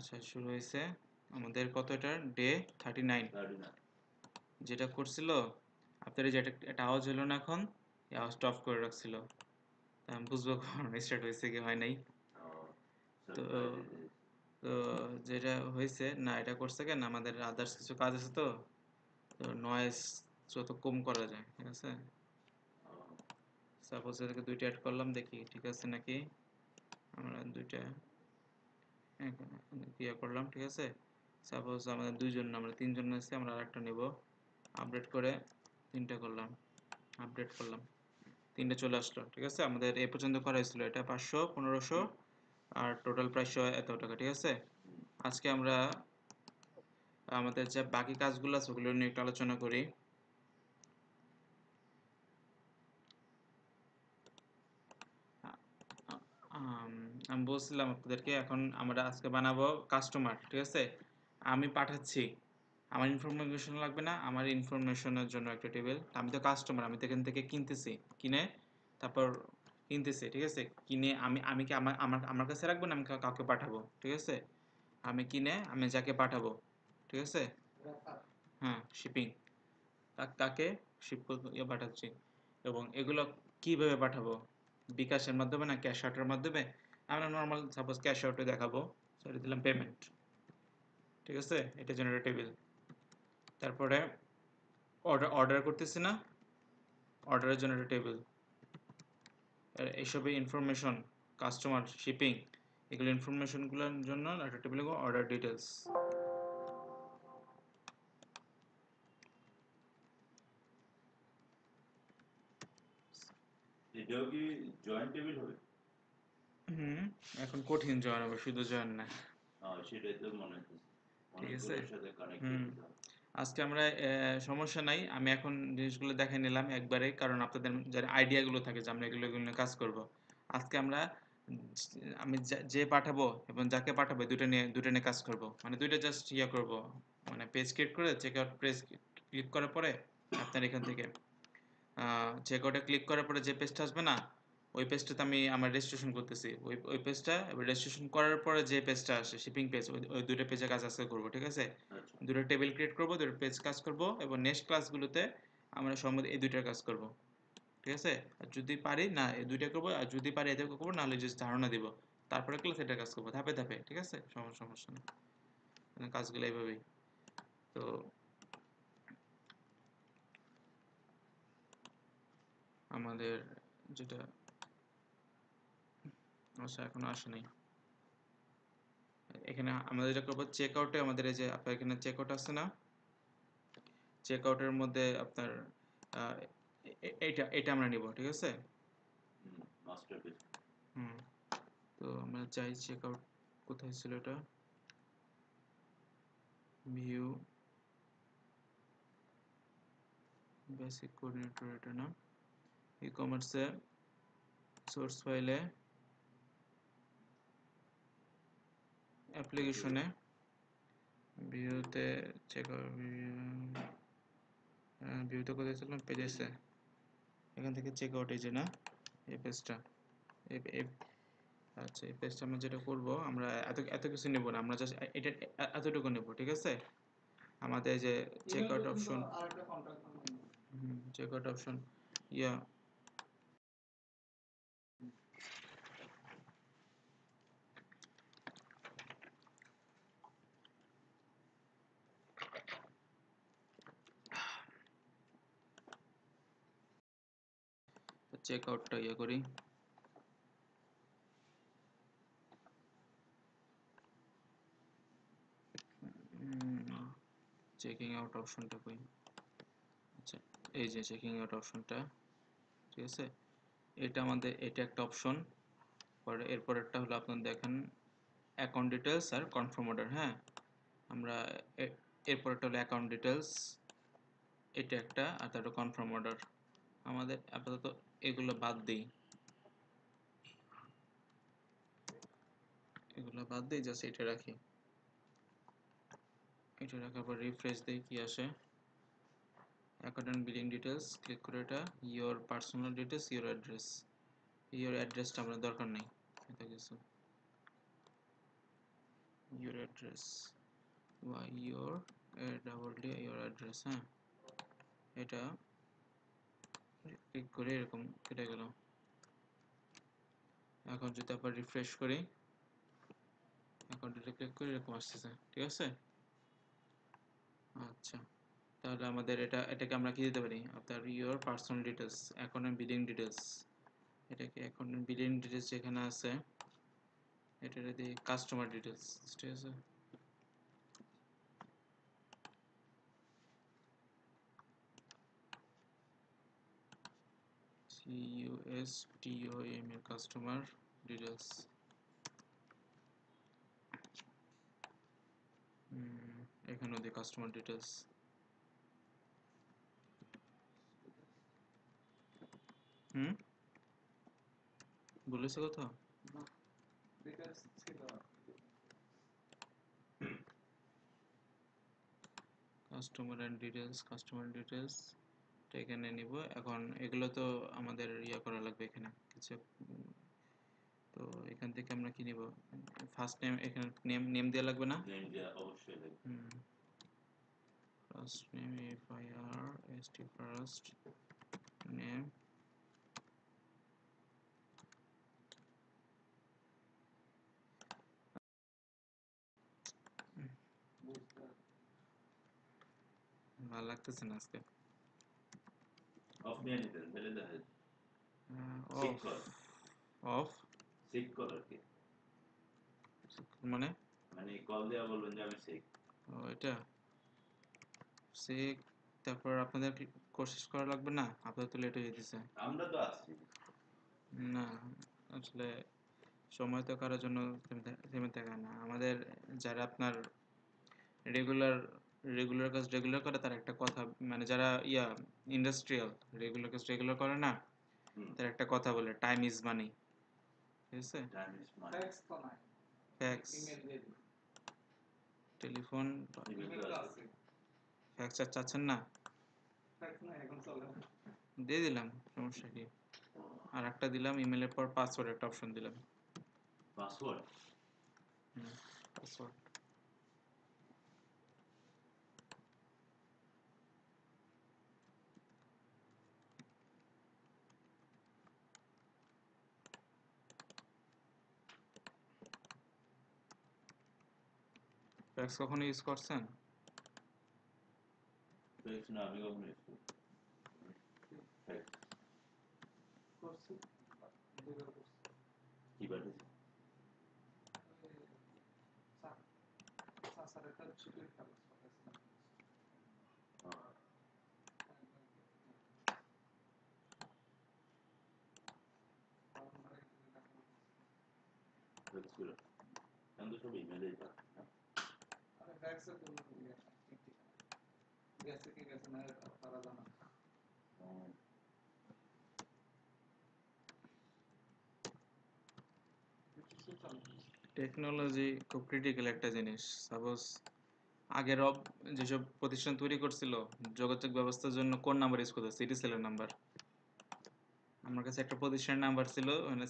আচ্ছা শুরু হয়েছে আমাদের কত, এটা ডে 39 যেটা করছিল আপনার, এই যে একটা আওয়াজ হলো না এখন, এই আওয়াজটা অফ করে রাখছিল, আমি বুঝবো কখন স্টার্ট হয়েছে কি হয় নাই। তো তো যেটা হয়েছে না, এটা করছে কেন, আমাদের আদার্স কিছু কাজ আছে, তো তো নয়েজ যত কম করা যায়, ঠিক আছে। সাপোজ এটাকে দুইটা অ্যাড করলাম, দেখি ঠিক আছে নাকি। আমরা দুইটা ইয়ে করলাম, ঠিক আছে। সাপোজ আমাদের দুইজন, আমরা তিনজন আছে, আমরা আরেকটা নেব, আপডেট করে তিনটা করলাম, আপডেট করলাম, তিনটে চলে আসলো, ঠিক আছে। আমাদের এ পর্যন্ত করা হয়েছিল এটা 500 1500 আর টোটাল প্রাইস এত টাকা, ঠিক আছে। আজকে আমরা আমাদের যে বাকি কাজগুলো আছে ওগুলো নিয়ে একটু আলোচনা করি। আমি বলছিলাম আপনাদেরকে, এখন আমরা আজকে বানাবো কাস্টমার, ঠিক আছে। আমি পাঠাচ্ছি, আমার ইনফরমেশন লাগবে না, আমার ইনফরমেশনের জন্য একটা টেবিল। আমি তো কাস্টমার, আমি তো এখান থেকে কিনতেছি, কিনে তারপর কিনতেছি, ঠিক আছে। কিনে আমি আমি কি আমার আমার আমার কাছে রাখবো না, আমি কাউকে পাঠাবো, ঠিক আছে। আমি কিনে আমি যাকে পাঠাবো, ঠিক আছে। হ্যাঁ, শিপিং, কাকে শিপ পাঠাচ্ছি, এবং এগুলো কিভাবে পাঠাবো, বিকাশের মাধ্যমে না ক্যাশ আউটের মাধ্যমে। আমরা নর্মাল সাপোজ ক্যাশ আউটে দেখাবো, সরি দিলাম পেমেন্ট, ঠিক আছে। এটা জেনারেট টেবিল। তারপরে অর্ডার করতেছি না, অর্ডারের জন্য একটা টেবিল। এইসবের ইনফরমেশন, কাস্টমার, শিপিং, এগুলো ইনফরমেশনগুলোর জন্য একটা টেবিল অর্ডার ডিটেলস। এটাও কি জয়েন্ট টেবিল হবে? এখন কঠিন জয়েন হবে, শুধু জয়েন না, সেটাই তো মনে হচ্ছে, ঠিক আছে। অনেকগুলোর সাথে কানেক্টেড হতে হবে। আজকে আমরা সমস্যা নাই, আমি এখন জিনিসগুলো দেখে নিলাম একবারে, কারণ আপনাদের যারা আইডিয়াগুলো থাকে যে আমরা এগুলো এগুলো নিয়ে কাজ করব। আজকে আমরা আমি যে পাঠাবো এবং যাকে পাঠাবো দুটো নিয়ে কাজ করব, মানে দুইটা জাস্ট ইয়ে করব, মানে পেজ ক্রিয়েট করে চেক আউট পেজ ক্লিক করার পরে আপনার এখান থেকে চেক আউটে ক্লিক করার পরে যে পেজটা আসবে না, ওই পেজটাতে আমি আমার রেজিস্ট্রেশন করতেছি, ওই পেজটা এবার রেজিস্ট্রেশন করার পরে যে পেজটা আসে শিপিং পেজ, ওই দুটো পেজে কাজ আজকে করবো, ঠিক আছে। আচ্ছা, দুটো টেবিল ক্রিয়েট করবো, দুটো পেজ কাজ করব, এবং নেক্সট ক্লাসগুলোতে আমরা সম্বন্ধে এই দুইটার কাজ করব, ঠিক আছে। আর যদি পারি না এই দুইটা করবো, আর যদি পারি এদের করবো, নাহলে জাস্ট ধারণা দিব, তারপরে ক্লাস এটা কাজ করবো ধাপে ধাপে, ঠিক আছে। সমস্যা না, মানে কাজগুলো এইভাবেই। তো আমাদের যেটা, আচ্ছা এখনো আসে নাই, এখানে আমাদের যেটা করবো চেক আউটে, আমাদের এই যে আপনার এখানে চেক আউট আছে না, চেক আউটের মধ্যে আপনার আহ, এইটা এটা আমরা নিব, ঠিক আছে। মাস্টারপিস। হুম, তো আমরা চাই চেক আউট, কোথায় ছিল এটা, ভিউ বেসিক কোঅর্ডিনেটর, এটা না, ই কমার্সে সোর্স ফাইলে অ্যাপ্লিকেশনে ভিউতে চেক আউট, ভিউতে কোথায় ছিলাম, পেজেসে, এখান থেকে চেক আউট, এই যে না, এই পেজটা, আচ্ছা এই পেজটা আমরা যেটা করব, আমরা এত এত কিছু নেব না, আমরা জাস্ট এটা এতটুকু নেব, ঠিক আছে। আমাদের যে check out option, check out option, yeah check আউটটা ইয়ে করি, চেকিং আউট অপশনটা কই, আচ্ছা এই যে চেকিং আউট অপশনটা, ঠিক আছে। এটা আমাদের, এটা একটা অপশন। পরে এরপরেরটা হলো আপনার দেখেন অ্যাকাউন্ট ডিটেলস আর কনফার্ম অর্ডার, হ্যাঁ। আমরা এরপরেরটা হলো অ্যাকাউন্ট ডিটেলস, এটা একটা, আর তারপরে কনফার্ম অর্ডার। আমাদের আপাতত এগুলো বাদ দিই, এগুলো বাদ দিই, জাস্ট এটা রাখি। এটা রাখার পর রিফ্রেশ দিই, কি আসে, account and billing details, click করে এটা ইওর পার্সোনাল ডিটেলস, ইওর অ্যাড্রেসটা আমাদের দরকার নেই, এত কিছু your address y your double d your address, হ্যাঁ এটা ক্লিক করে এরকম কেটে গেল। এখন যদি আবার রিফ্রেশ করি, এখন এটা ক্লিক করে এরকম আসতেছে, ঠিক আছে। আচ্ছা, তাহলে আমাদের এটাকে আমরা কি দিতে পারি, আপনার your personal details, account billing details, এটাকে অ্যাকাউন্ট বিলিং ডিটেলস যেখানে আছে এটা দিয়ে কাস্টমার ডিটেলস, ঠিক আছে। CUSTOM কাস্টমার ডিটেলস, এখানেও দিয়ে কাস্টমার ডিটেলস। বলেছে কথা কাস্টমার ডিটেলস এখানে নিব। এখন এগুলো তো আমাদের করা লাগবে এখানে কিছু, তো এখান থেকে আমরা কি নিব, ফার্স্ট নেম, এখানে নেম দেওয়া লাগবে না, নেম দেওয়া অবশ্যই লাগবে। First name FIRST first name, ভালো লাগতেছে না আজকে। অফ নিয়ে নিতেন তাহলে দেখা যায়। চেক কর, অফ চেক কর আর কি, মানে মানে কল দেওয়া বলবেন যে আমি চেক। ও এটা চেক, তারপর আপনাদের কোশিশ করা লাগবে না, আপনাদের তো লেট হয়ে যেতেছে। আমরা তো আছি না আসলে সময় তো কারোর জন্য থেমে থাকে না। আমাদের যারা আপনার রেগুলার রেগুলার কাজ রেগুলার করে তার একটা কথা, মানে যারা ইন্ডাস্ট্রিয়াল রেগুলার কাজ রেগুলার করে না, তার একটা কথা বলে টাইম ইজ মানি, ঠিক আছে। Time is money, fax, telephone, fax আর চাচ্ছেন না, দিয়ে দিলাম, সমস্যা কি। আর একটা দিলাম ইমেলের পর পাসওয়ার্ড একটা অপশন দিলাম, পাসওয়ার্ড, পাসওয়ার্ড। ফ্যাক্স কখনো ইউজ করছেন? ফ্যাক্স না আমি কখনো ইউজ করি ফ্যাক্স কি পাঠিয়েছি ফ্যাক্স করে, এখন তো সব ইমেলেই পাঠায় না। টেকনোলজি খুব ক্রিটিক্যাল একটা জিনিস। সাপোজ আগের যেসব প্রতিষ্ঠান তৈরি করছিল যোগাযোগ ব্যবস্থার জন্য কোন নাম্বার ইউজ করতো, সিটিসেলের নাম্বার। আমার কাছে একটা প্রতিষ্ঠানের নাম্বার ছিল, মানে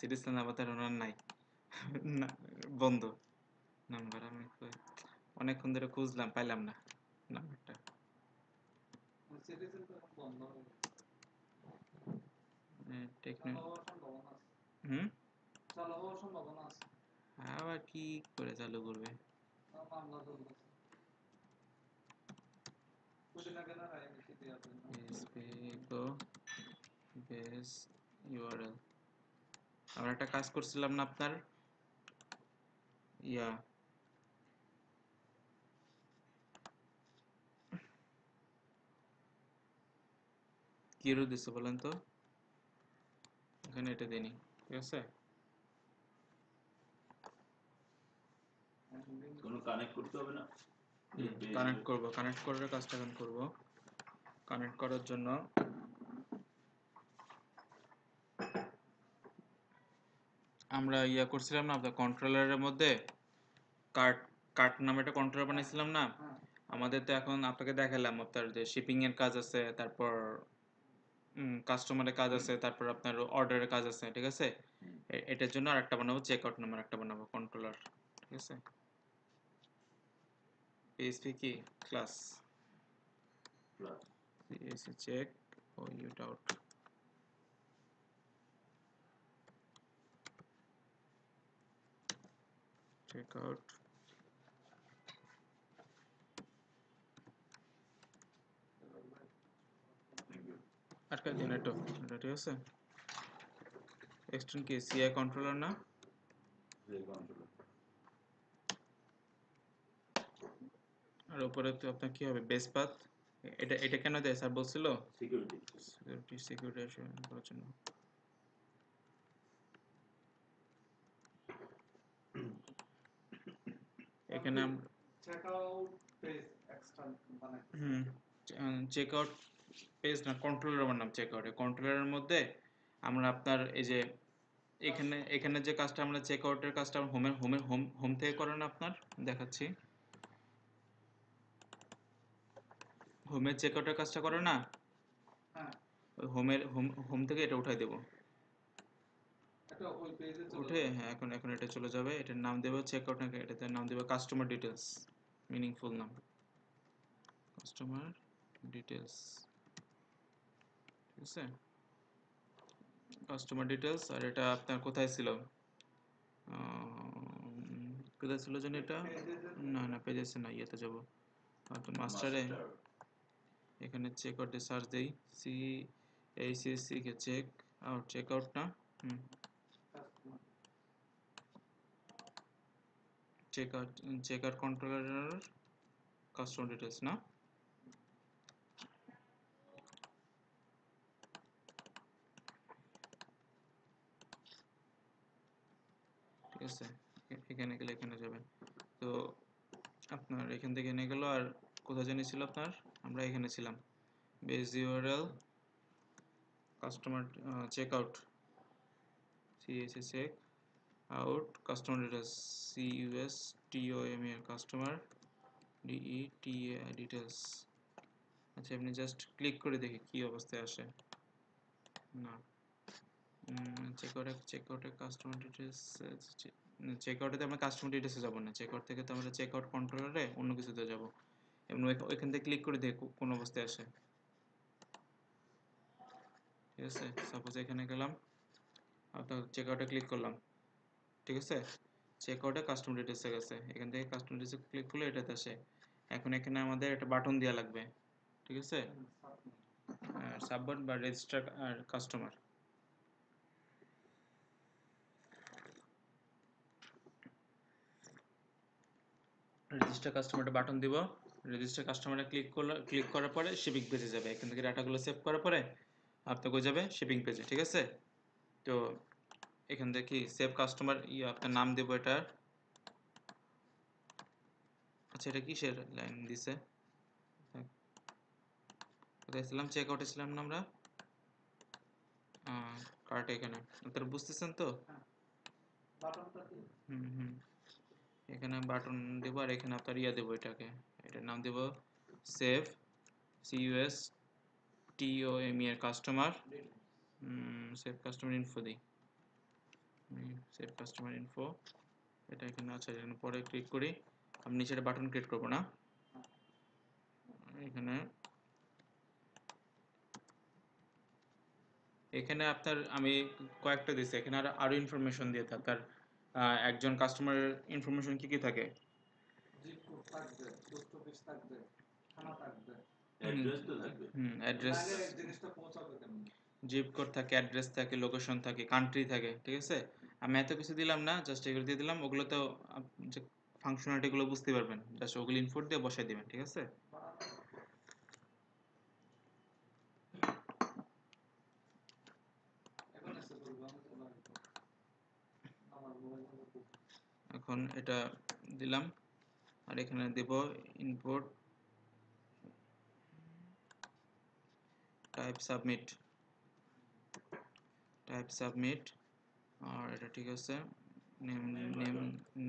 সিটিসেল নাম্বার তার ওনার নাই, না, বন্ধ নাম্বার। আমি অনেকক্ষণ ধরে খুঁজলাম, পাইলাম না নাম্বারটা। আবার কি করে চালু করবে? আমরা একটা কাজ করছিলাম না আপনার কি এরর দিচ্ছে বলেন তো, এখানে এটা দিইনি, ঠিক আছে। কোনো কানেক্ট করতে হবে না, কানেক্ট করব, কানেক্ট করার কাজটা এখন করব। কানেক্ট করার জন্য আমরা করছিলাম না আপনার কন্ট্রোলারের মধ্যে কার্ট কার্ট নামে একটা কন্ট্রোলার বানাইছিলাম না। আমাদের তো এখন আপনাকে দেখালাম আপনার যে শিপিং এর কাজ আছে, তারপর কাস্টমারের কাজ আছে, তারপর আপনার অর্ডারের কাজ আছে, ঠিক আছে। এটার জন্য আরেকটা বানাবো, চেক আউট নামের একটা বানাবো কন্ট্রোলার, ঠিক আছে। PHP কি class Plus. CSS check or ut out check out Thank you. আটকা দিন এটা ঠিক আছে এক্সটেন্ড কি CI কন্ট্রোলার না The controller. আর উপরে তো আপনার কি হবে বেস পাথ এটা কেন দেয় স্যার বলছিল Security. সিকিউরিটি অ্যাসিওর করার জন্য এখানে checkout page extra বানাইতে চেক আউট পেজ না কন্ট্রোলার বানাম চেক আউট কন্ট্রোলারের মধ্যে আমরা আপনার এই যে এখানে যে কাজটা আমরা চেক আউটের কাজটা হোম থেকে করেন আপনার দেখাচ্ছি হোমের চেক আউটের কাজটা করে না হ্যাঁ ওই হোম থেকে এটা উঠাই দেব এটা ওই পেজে উঠে হ্যাঁ এখন এটা চলে যাবে এটার নাম দেব চেক আউট নাকি এটাতে নাম দেব কাস্টমার ডিটেলস মিনিংফুল নাম কাস্টমার ডিটেলস ঠিক আছে কাস্টমার ডিটেলস আর এটা আপনার কোথায় ছিল কোথায় ছিল জানি এটা না পেজেসে না ইয়েতে যাব তো মাস্টারে Master. এখানে চেক আউটে সার্চ দেই CACC কে চেক আউট না check out controller customer details না ঠিক আছে এখানে গেলে এখানে যাবে তো আপনার এখান থেকে এনে গেল আর কোথায় জানি ছিল আপনার আমরা এখানে ছিলাম base URL customer check out CAC check out customer details CUSTOMER customer DETA details আচ্ছা আপনি জাস্ট ক্লিক করে দেখি কি অবস্থায় আসে না চেক আউটে কাস্টমার ডিটেলস চেক আউটে আমরা কাস্টমার ডিটেলসে যাব না চেক আউট থেকে তো আমরা চেক আউট কন্ট্রোলারে অন্য কিছুতে যাব এবং ওইখান থেকে ক্লিক করে দেখি কোন অবস্থায় আসে ঠিক আছে সাপোজ এখানে গেলাম অর্থাৎ চেক আউটে ক্লিক করলাম ঠিক আছে চেক আউটে কাস্টমার ডিটেলসে গেছে এখান থেকে কাস্টমার ডিটেলসে ক্লিক করলে এটাতে আসে এখন এখানে আমাদের একটা বাটন দেওয়া লাগবে ঠিক আছে সাবমিট বা রেজিস্টার আর কাস্টমার রেজিস্টার কাস্টমারটা বাটন দিব রেজিস্টার কাস্টমারে ক্লিক করার পরে শিপিং পেজে যাবে এখান থেকে ডাটাগুলো সেভ করার পরে আপনাকে যাবে শিপিং পেজে ঠিক আছে তো এখান থেকে কি সেভ কাস্টমার আপনার নাম দেব এটা আচ্ছা এটা কিসের লাইন দিছে কোথায় ছিলাম চেক আউটে ছিলাম না আমরা কার্ট এখানে আপনারা বুঝতেছেন তো বাটনটা কি এখানে বাটন দেব আর এখানে আপনার দেব এটাকে এটার নাম দেব save CUSTOMER customer save customer info দিই সেভ কাস্টমার ইনফো এটা এখানে আছে এখানে পরে ক্লিক করি আমি নিচে একটা বাটন ক্রিয়েট করব না এখানে আপনার আমি কয়েকটা দিছি এখানে আরো ইনফরমেশন দিয়ে থাকে তার একজন কাস্টমারের ইনফরমেশন কি থাকে জিপ কোড থাকবে পোস্ট অফিস থাকবে থানা থাকবে Address তো থাকবে। অ্যাড্রেস নাইলে জিনিসটা পৌঁছাবে কেমন জিপ কোড থাকে অ্যাড্রেস থাকে লোকেশন থাকে কান্ট্রি থাকে ঠিক আছে আমি এত কিছু দিলাম না জাস্ট এগুলো দিয়ে দিলাম ওগুলো তো যে ফাংশনালিটি গুলো বুঝতে পারবেন জাস্ট ওগুলো ইনপুট দিয়ে বসাই দিবেন ঠিক আছে এখন এসে বলবো আমি তো লাগবে আমার মোবাইল নাম্বার এখন এটা দিলাম আর এখানে দেব ইনপুট টাইপ সাবমিট আর এটা ঠিক আছে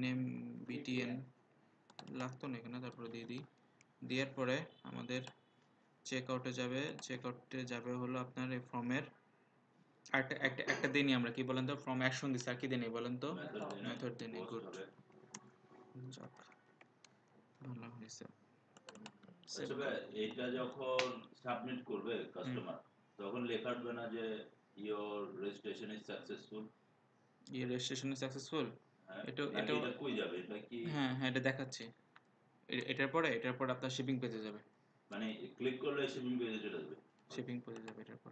নেম BTN লাগতো না এখানে তারপরে দিয়ে দিই দেওয়ার পরে আমাদের চেক আউটে যাবে হলো আপনার এই ফর্মের একটা দিনই আমরা কি বলেন তো ফর্ম অ্যাকশন দিছি আর কি দিনই বলেন তো মেথড দিনই গুড যাক ভালো হয়েছে আচ্ছা ভাই, এটা যখন সাবমিট করবে কাস্টমার, তখন লেখা আসবে না যে ইওর রেজিস্ট্রেশন ইজ সাকসেসফুল? ইয়ে রেজিস্ট্রেশন সাকসেসফুল। হ্যাঁ, এটা নাকি এটা এটা কই যাবে? এটা কি হ্যাঁ হ্যাঁ, এটা দেখাচ্ছি। এটার পর আপনার শিপিং পেজে যাবে। মানে ক্লিক করলে শিপিং পেজে চলে যাবে? শিপিং পেজে যাবে এটার পর।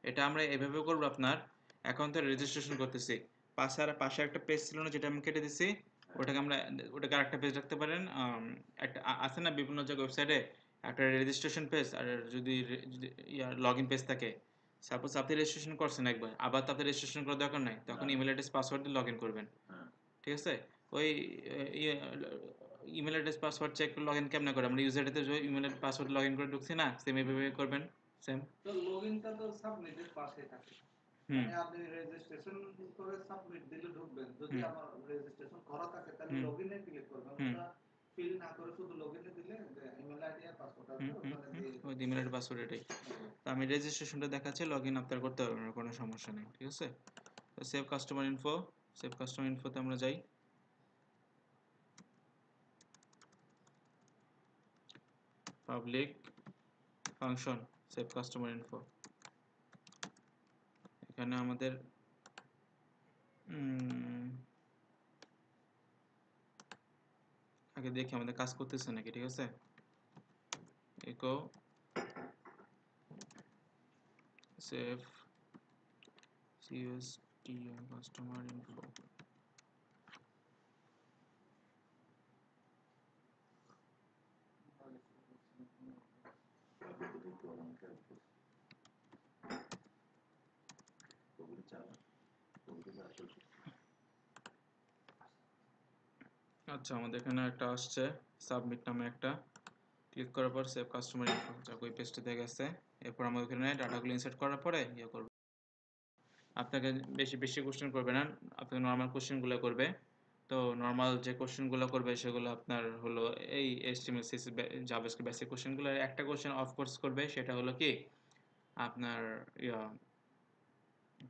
এটা আমরা এভাবে করবো আপনার। এখন তো রেজিস্ট্রেশন করতেছি, পাশে একটা পেজ ছিল না যেটা আমি কেটে দিছি, ওটাকে আরেকটা পেজ রাখতে পারেন। একটা আছে না বিভিন্ন জায়গায় ওয়েবসাইটে একটা রেজিস্ট্রেশন পেজ, আর যদি লগ ইন পেজ থাকে। সাপোজ আপনি রেজিস্ট্রেশন করছেন একবার, আবার তো আপনি রেজিস্ট্রেশন করার দরকার নাই, তখন না। ইমেল অ্যাড্রেস পাসওয়ার্ড দিয়ে লগ ইন করবেন। হ্যাঁ। ঠিক আছে? ওই email address password check log in কেমনে করে, আমরা ইউজারটাতে ইমেল পাসওয়ার্ড লগ ইন করে ঢুকছি না, সেম এইভাবে করবেন। সেম। তো লগইনটা তো সাবমিটের পাশেই থাকে। হুম মানে আপনি রেজিস্ট্রেশন করে সাবমিট দিলে ঢুকবেন। যদি হুম আমার রেজিস্ট্রেশন করা থাকে তাহলে হুম লগইনে ক্লিক করবেন। হুম ওটা ফিল না করে শুধু লগইনে দিলে যে ইমেল আইডি আর পাসওয়ার্ড হুম আসবে হুম ওখানে হুম দিয়ে ওই ইমেল আইডি পাসওয়ার্ড এটাই। তো আমি রেজিস্ট্রেশনটা দেখাচ্ছি, লগ ইন আপনার করতে পারবেন, কোনো সমস্যা নেই। ঠিক আছে? তো সেভ কাস্টমার ইনফোতে আমরা যাই। Public function save customer info. এখানে আমাদের আগে দেখি আমাদের কাজ করতেছে নাকি। ঠিক আছে? Echo save CST customer info. আচ্ছা, আমাদের এখানে একটা আসছে সাবমিট নামে একটা। ক্লিক করার পর সেভ কাস্টমার ইনফো, যা ওই পেজটাতে গেছে। এরপর আমরা ওখানে ডাটাগুলো ইনসার্ট করার পরে ইয়ে করব। আপনাকে বেশি বেশি কোশ্চেন করবে না, আপনাকে নর্মাল কোশ্চেনগুলো করবে। তো নর্মাল যে কোশ্চেনগুলো করবে সেগুলো আপনার হলো এই HTML CSS জাভাস্ক্রিপ্ট বেসিক কোশ্চেনগুলো। একটা কোশ্চেন অফ কোর্স করবে, সেটা হলো কি আপনার ইয়া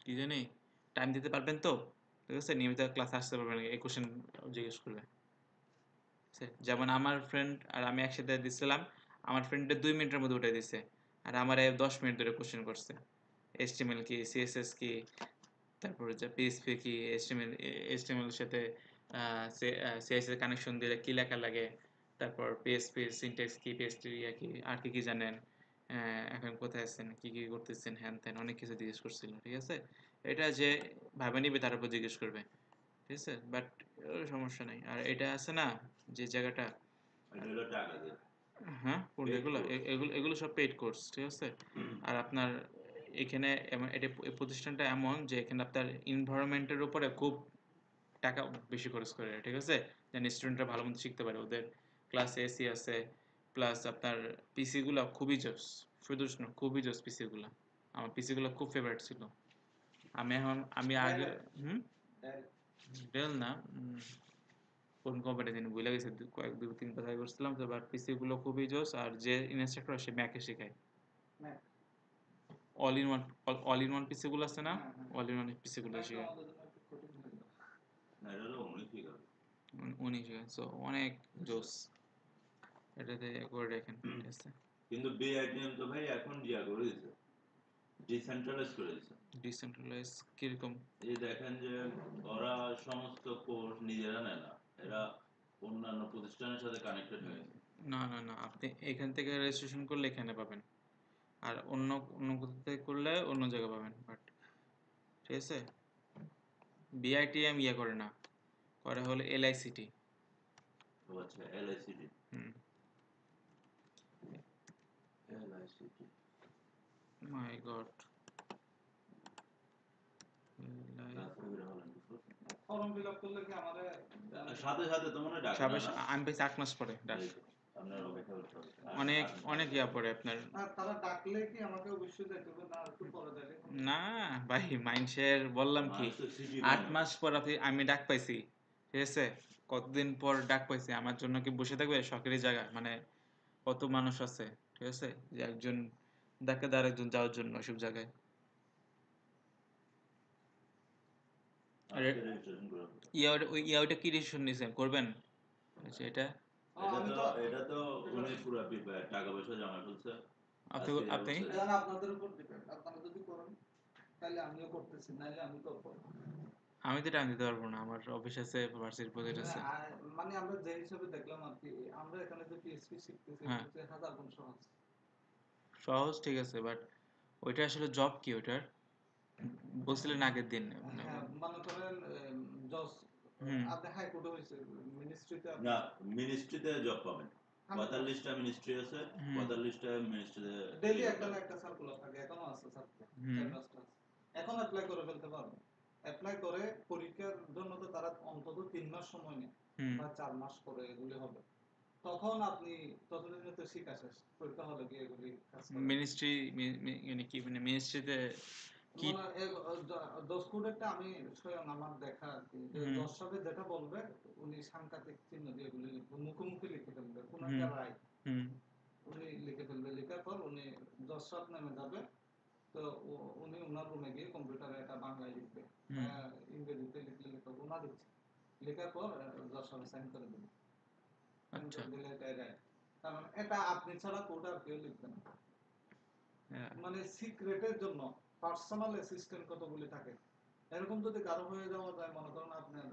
কি জানি টাইম দিতে পারবেন তো? ঠিক আছে? নিয়মিত ক্লাসে আসতে পারবেন, এই কোশ্চেন জিজ্ঞেস করবে। যেমন আমার ফ্রেন্ড আর আমি একসাথে দিছিলাম, আমার ফ্রেন্ডের 2 মিনিটের মধ্যে উঠে দিছে, আর আমার 10 মিনিট ধরে কোশ্চেন করছে। HTML কি, CSS কি, তারপর হচ্ছে PHP কি, HTML এর সাথে CSS কানেকশন দিলে কি লেখা লাগে, তারপর PHP সিনট্যাক্স কি, PHP কি, আর কি কি জানেন, এখন কোথায় আছেন, কি কি করতেছেন, হ্যান ত্যান অনেক কিছু জিজ্ঞেস করছিল। ঠিক আছে? এটা যে ভাবে নিবে তার উপর জিজ্ঞেস করবে। ঠিক আছে? বাট সমস্যা নাই। আর এটা আছে না যে জায়গাটা, এটা হলো টাকা দিয়ে হ্যাঁ কোনটা, পেইড এগুলো কোর্স। এগুলো সব পেইড কোর্স। ঠিক আছে? আর আপনার এখানে এই প্রতিষ্ঠানটা এমন যে এখানে আপনার এনভায়রনমেন্টের উপরে খুব টাকা বেশি খরচ করে। ঠিক আছে? যেন স্টুডেন্টরা ভালো মতো শিখতে পারে। ওদের ক্লাস এসি আছে, প্লাস আপনার পিসি গুলা খুবই জোস। শুধু না, খুবই জোস পিসি গুলা। আমার পিসি গুলা খুব ফেভারিট ছিল। আমি আগে হুম ডেল ডেল না, কোন কোম্পানি জানি ভুলে গেছি, 2-3 বছর করছিলাম তো। বাট পিসি গুলো খুবই জোস, আর যে ইনস্ট্রাক্টর সে ম্যাকে শেখায়। Mac. All in one, all in one PC গুলো আছে না, হ্যাঁ হ্যাঁ, অল ইন ওয়ান পিসি গুলো ম্যাক তো শেখায়। আমাদের জন্য একটু কঠিন হয়ে যায়। না, এটা হলো অনেক ঠিক আছে। উনি শেখায়, সো অনেক জোস। এটাতে করে রাখেন। ঠিক আছে? কিন্তু বিআইটিএম তো ভাই এখন করে দিছে, ডিসেন্ট্রালাইজ করে দিছে। ডিসেন্ট্রালাইজ কিরকম? এই দেখেন যে ওরা সমস্ত কোর্স নিজেরা নেয় না, এরা অন্যান্য প্রতিষ্ঠানের সাথে কানেক্টেড হয়ে গেছে। না না না, আপনি এখান থেকে রেজিস্ট্রেশন করলে এখানে পাবেন, আর অন্য অন্য কোথা থেকে করলে অন্য জায়গায় পাবেন। বাট ঠিক আছে, বিআইটিএম ইয়ে করে না, করে হলো LICT। ও আচ্ছা, এলআইসিটি। হুম। এলআইসিটি মাই গড। ফর্ম ফিল আপ করলে কি আমাদের সাথে সাথে তো মনে হয় ডাকে না, না? আমি পেয়েছি 8 মাস পরে ডাক। এই তো, আপনার অপেক্ষা করতে হবে। অনেক অনেক ইয়া পরে আপনার। তারা ডাকলে কি আমাকে অবশ্যই যাইতে হবে না একটু পরে যাইলে না ভাই, মাইন্ডসের বললাম কি, মানুষ তো সিটি 8 মাস পর আমি ডাক পাইছি। ঠিক আছে? কতদিন পর ডাক পাইছি, আমার জন্য কি বসে থাকবে সরকারি জায়গা? মানে কত মানুষ আছে, ঠিক আছে, যে একজন ডাকে দেয় আরেকজন যাওয়ার জন্য ওইসব জায়গায়। আর আজকে রেজিস্ট্রেশন করে ওই ওইটা কি ডিসিশন নিয়েছেন করবেন? আচ্ছা, এটা আমি তো এটা তো উনি পুরো প্রিপেয়ার, টাকা পয়সা জমা ফেলছে, আপনি আজকে যা আপনি বলছে। এখন আপনাদের উপর ডিপেন্ড, আপনারা যদি করেন তাহলে আমিও করতেছি, নাহলে আমি করবো না। আমি তো টাইম দিতে পারবো না, আমার অফিস আছে, ভার্সিটির প্রজেক্ট আছে। মানে আমরা যে হিসাবে দেখলাম আর কি, আমরা এখানে যে পিএইচপি শিখতেছি হ্যাঁ, যে হাজার গুণ সহজ। সহজ ঠিক আছে, বাট ওইটা আসলে জব কি ওইটার? বলছিলেন আগের দিন মানে হ্যাঁ, মনে করেন জজ, হুম আপনি হাইকোর্টে হয়েছে, মিনিস্ট্রিতে আপনি না, মিনিস্ট্রিতে জব পাবেন। 45টা মিনিস্ট্রি আছে, হুম 45টা মিনিস্ট্রিতে ডেইলি জব একটা না পাবেন। একটা সার্কুলার থাকে, এখনো আছে সার্কুলার, হুম 4-5টা আছে। এখন অ্যাপ্লাই করে ফেলতে পারবেন। অ্যাপ্লাই করে পরীক্ষার জন্য তো তারা অন্তত 3 মাস সময় নেয় হুম বা 4 মাস করে এগুলি হবে। তখন আপনি ততদিনে তো শিক্ষা শেষ, পরীক্ষা হলে গিয়ে এগুলি কাজ করেন। মিনিস্ট্রি মানে কি, মানে মিনিস্ট্রিতে কি? মানে দোষ কোডেরটা আমি স্বয়ং আমার দেখা আর কি, যে হুম জজ সাহেব যেটা বলবে উনি সাংকেতিক চিহ্ন দিয়ে এগুলি লিখবে, মুখোমুখি লিখে ফেলবে, কোন হুম একটা রায় হুম উনি লিখে ফেলবে, লেখার পর উনি জজ সাহেব নেমে যাবে। তো উনি ওনার রুমে গিয়ে কম্পিউটারে এটা বাংলায় লিখবে বা হুম ইংরেজিতে লিখলে লিখবে, ওনার ইচ্ছে। লেখার পর জজ সাহেব সাইন করে দেবে, সাইন আচ্ছা করে দিলে এটাই রায়। কারণ এটা আপনি ছাড়া কোড আর কেউ লিখবে না। হ্যাঁ, মানে সিক্রেটের জন্য পার্সোনাল অ্যাসিস্ট্যান্ট কতগুলি থাকে, এরকম যদি কারো হয়ে যাওয়া যায়, মনে করেন আপনার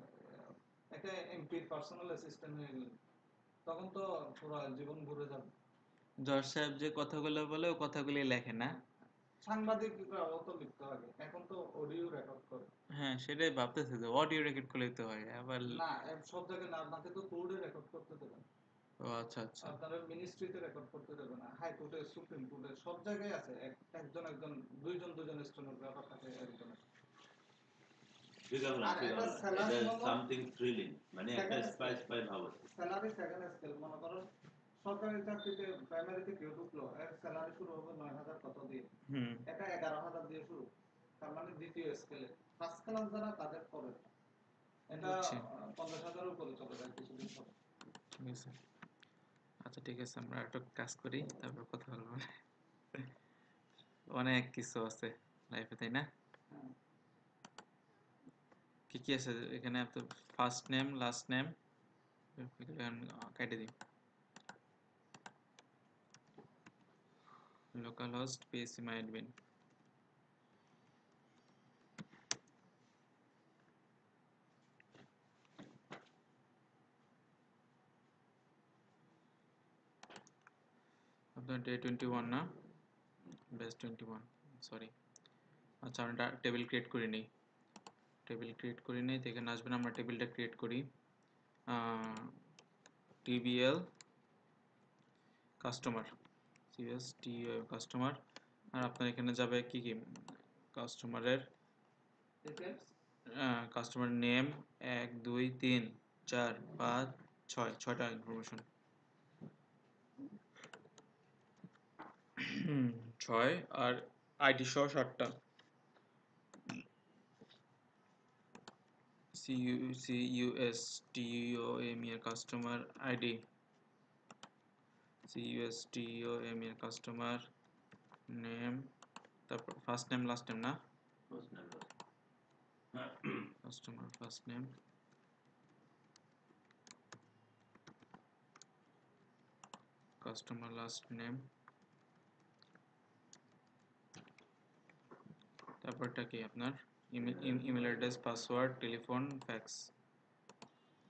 একটা এমপির পার্সোনাল অ্যাসিস্ট্যান্ট হয়ে গেল, তখন তো পুরো জীবন ঘুরে যাবে। জজ সাহেব যে কথাগুলো বলে ও কথাগুলি লেখে না? সাংবাদিকরাও তো লিখতে হবে, এখন তো অডিও রেকর্ড করে। হ্যাঁ, সেটাই ভাবতেছি, যে অডিও রেকর্ড করলে তো হয় আবার। না, সব জায়গায় না, আপনাকে তো কোর্টে রেকর্ড করতে দেবে না। ও আচ্ছা আচ্ছা। আপনারা মিনিস্ট্রিতে রেকর্ড করতে দেবে না, হাইকোর্টে, সুপ্রিম কোর্টে, সব জায়গায় আছে একজন দুইজন স্টেনোগ্রাফার থাকে একজনের। ঠিক আছে, আর ঠিক এটা আছে, এটা স্যালারি হলো সামথিং থ্রিলিং, মানে একটা সেকেন্ড স্কেল, স্পাইস পাই ভাব আছে। Salary second scale. মনে করো সরকারি চাকরিতে প্রাইমারিতে কেউ ঢুকলো, এর স্যালারি শুরু হবে 9,000 কত দিয়ে, হুম এটা 11,000 দিয়ে শুরু। তার মানে দ্বিতীয় স্কেলে ফার্স্ট ক্লাস যারা তাদের পরে এটা বুঝছি, 50,000-এর উপরে চলে যায় কিছুদিন পরে। ঠিক আছে। আচ্ছা ঠিক আছে, আমরা একটু কাজ করি, তারপর কথা বলবো। অনেক কিছু আছে লাইফে, তাই না? হ্যাঁ, কি কি আছে এখানে? তো ফার্স্ট নেম, লাস্ট নেম কেটে দিই। লোকাল হোস্ট, পিএসসি মাই অ্যাডমিন। আপনার ডে 21 না? Base 21, sorry. আচ্ছা, আমরা টেবিল ক্রিয়েট করে নিই। টেবিল ক্রিয়েট করে নিই, এখানে আসবেন, আমরা টেবিলটা ক্রিয়েট করি। টিবিএল কাস্টমার, সিএস টি কাস্টমার। আর আপনার এখানে যাবে কি কি কাস্টমারের, ডিটেইলস। কাস্টমার নেম 1 2 3 4 5 6, 6টা ইনফরমেশন। 6 আর আইডি সহ 7টা। CUSTOM এর কাস্টমার আইডি, CUSTOM এর কাস্টমার নেম, তারপর ফার্স্ট নেম লাস্ট নেম না, first number. Customer first name, customer last name, তারপরটা কি আপনার email address, password, telephone, fax.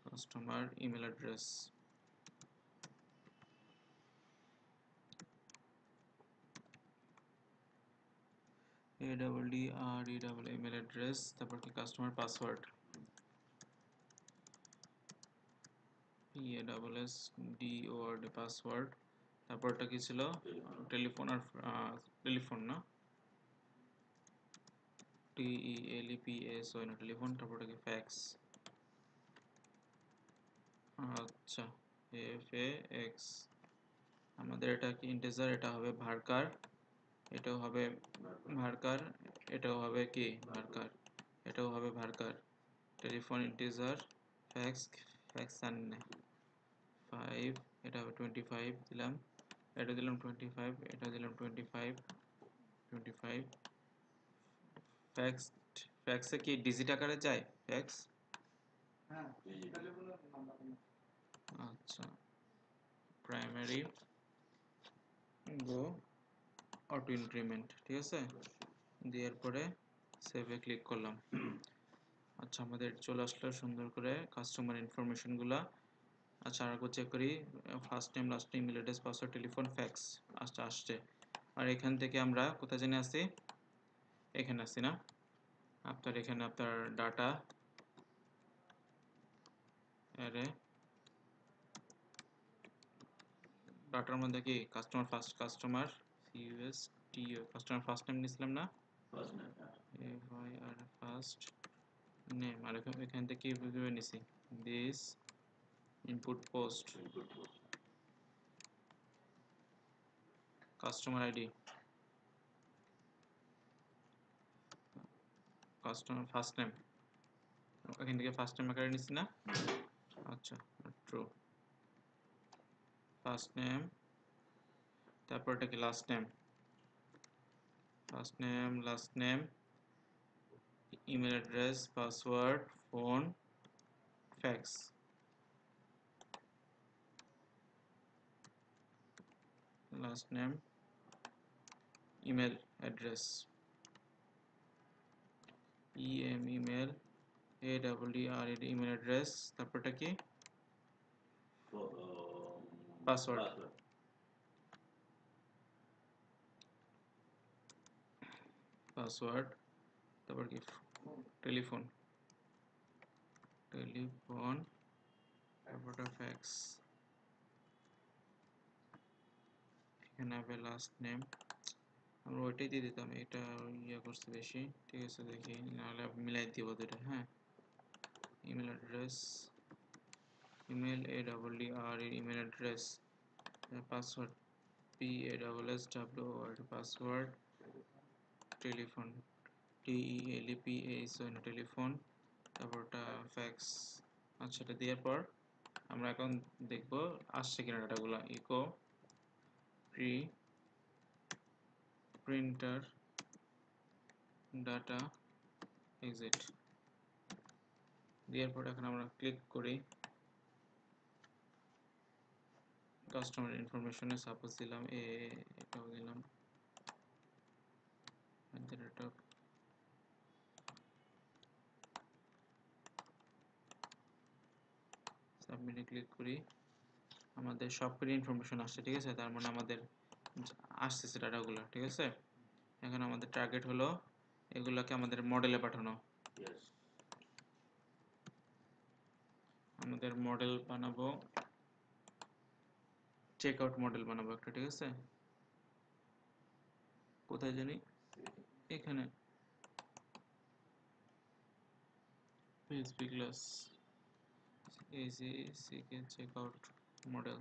Customer email address, ADDRE email address, তারপর কি কাস্টমার পাসওয়ার্ড, PASSDORD পাসওয়ার্ড। তারপরটা কি ছিল? টেলিফোন আর টেলিফোন না, TELEPS হয় না, টেলিফোন। তারপরটা কি ফ্যাক্স। আচ্ছা, FAX। আমাদের এটা কি ইন্টিজার, এটা হবে ভার্কার, এটাও হবে ভার্কার, এটাও হবে কি ভার্কার, এটাও হবে varchar. Telephone integer, fax, fax আর 5, এটা হবে 25 দিলাম, এটা দিলাম 25, এটা দিলাম 25, 25। ফ্যাক্স, ফ্যাক্সে কি ডিজিট আকারে চাই ফ্যাক্স? হ্যাঁ, টেলিফোনের নাম্বার। আচ্ছা, প্রাইমারি গো অটো ইনক্রিমেন্ট, ঠিক আছে, দেওয়ার পরে সেভে ক্লিক করলাম। আচ্ছা, আমাদের চলে আসলো সুন্দর করে কাস্টমার ইনফরমেশনগুলা। আচ্ছা, আর চেক করি, first name, last name, email address, password, telephone, fax. আচ্ছা, আসছে। আর এখান থেকে আমরা কোথায় জেনে আসি, এখানে আসি না, আপনার এখানে আপনার ডাটা অ্যারে, ডাটার মধ্যে কি customer first, customer C U S T O, customer first name নিছিলাম না, first name, F I R first name, আর এখান থেকে কিভাবে নিছি, this input post, input post, customer ID, customer first name, এখান থেকে ফার্স্ট নেম আকারে নিছি না। আচ্ছা, ট্রু, ফার্স্ট নেম, তারপর এটা কি last name, first name, last name, email address, password, phone, fax, last name, email address, email, AEER email address, তারপরটা কি পাসওয়ার্ড, পাসওয়ার্ড, পাসওয়ার্ড, তারপর কি টেলিফোন, টেলিফোন, তারপরটা ফ্যাক্স, এখানে হবে লাস্ট নেম, আমরা ওইটাই দিয়ে দিতাম, এটা ইয়ে করছে বেশি, ঠিক আছে, দেখি নাহলে মিলাই দিব দুটা। হ্যাঁ, email address, email AEER email address, password PASSWORD password, telephone TELEPAS telephone, তারপরটা ফ্যাক্স। আচ্ছা, এটা দেওয়ার পর আমরা এখন দেখব আসছে কিনা ডাটাগুলো, ইকো প্রিন্টার ডাটা এক্সিট দেওয়ার পর এখন আমরা ক্লিক করি কাস্টমার ইনফরমেশনে, সাপোজ দিলাম এটাও দিলাম, এটা সাবমিটে ক্লিক করি, আমাদের সবকটি ইনফরমেশন আসছে, ঠিক আছে, তার মানে আমাদের আসতেছে ডাটাগুলো, ঠিক আছে। এখন আমাদের টার্গেট হলো এগুলোকে আমাদের মডেলে পাঠানো, ইয়েস, আমাদের মডেল বানাবো, চেক আউট মডেল বানাবো একটা, ঠিক আছে, কোথায় জানি, এখানে PHP class ACK check out model,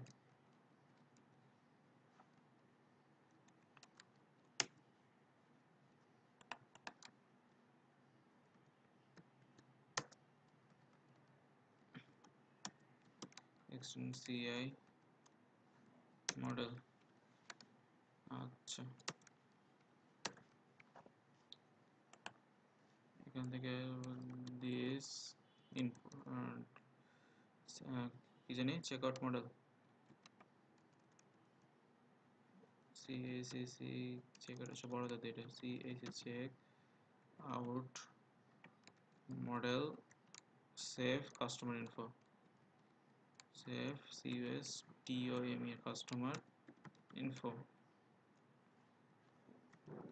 extend CI model. আচ্ছা, এখান থেকে দিস কি জানি check out model, CACC check out, আচ্ছা বড় দাদা, এটা CAC check out model, save customer info, save CUS TOME customer info,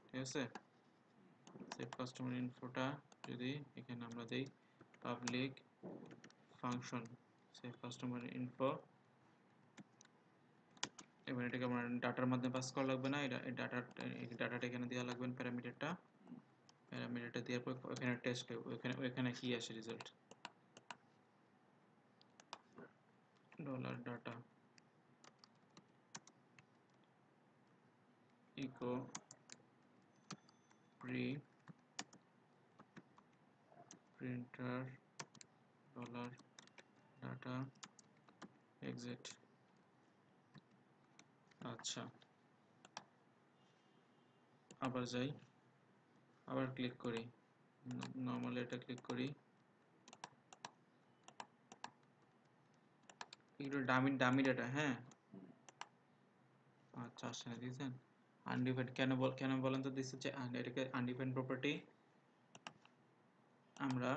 ঠিক আছে। সেভ কাস্টমার ইনফোটা যদি এখানে আমরা দেই public function save customer info, এবার এটাকে আমরা ডাটার মাধ্যমে পাস করা লাগবে না, এটা ডাটাটা এখানে দেওয়া লাগবে প্যারামিটারটা, প্যারামিটারটা দেওয়ার পর এখানে টেস্ট, ওখানে কি আসে result, dollar data echo printer dollar data exit. আচ্ছা, আবার যাই, আবার ক্লিক করি, নর্মালি এটা ক্লিক করি, এগুলো ডামি ডাটা, হ্যাঁ, আচ্ছা আসছে না দিয়েছেন আনডিফাইন্ড কেন বলেন তো দিচ্ছে যে এটাকে আনডিফাইন্ড প্রপার্টি আমরা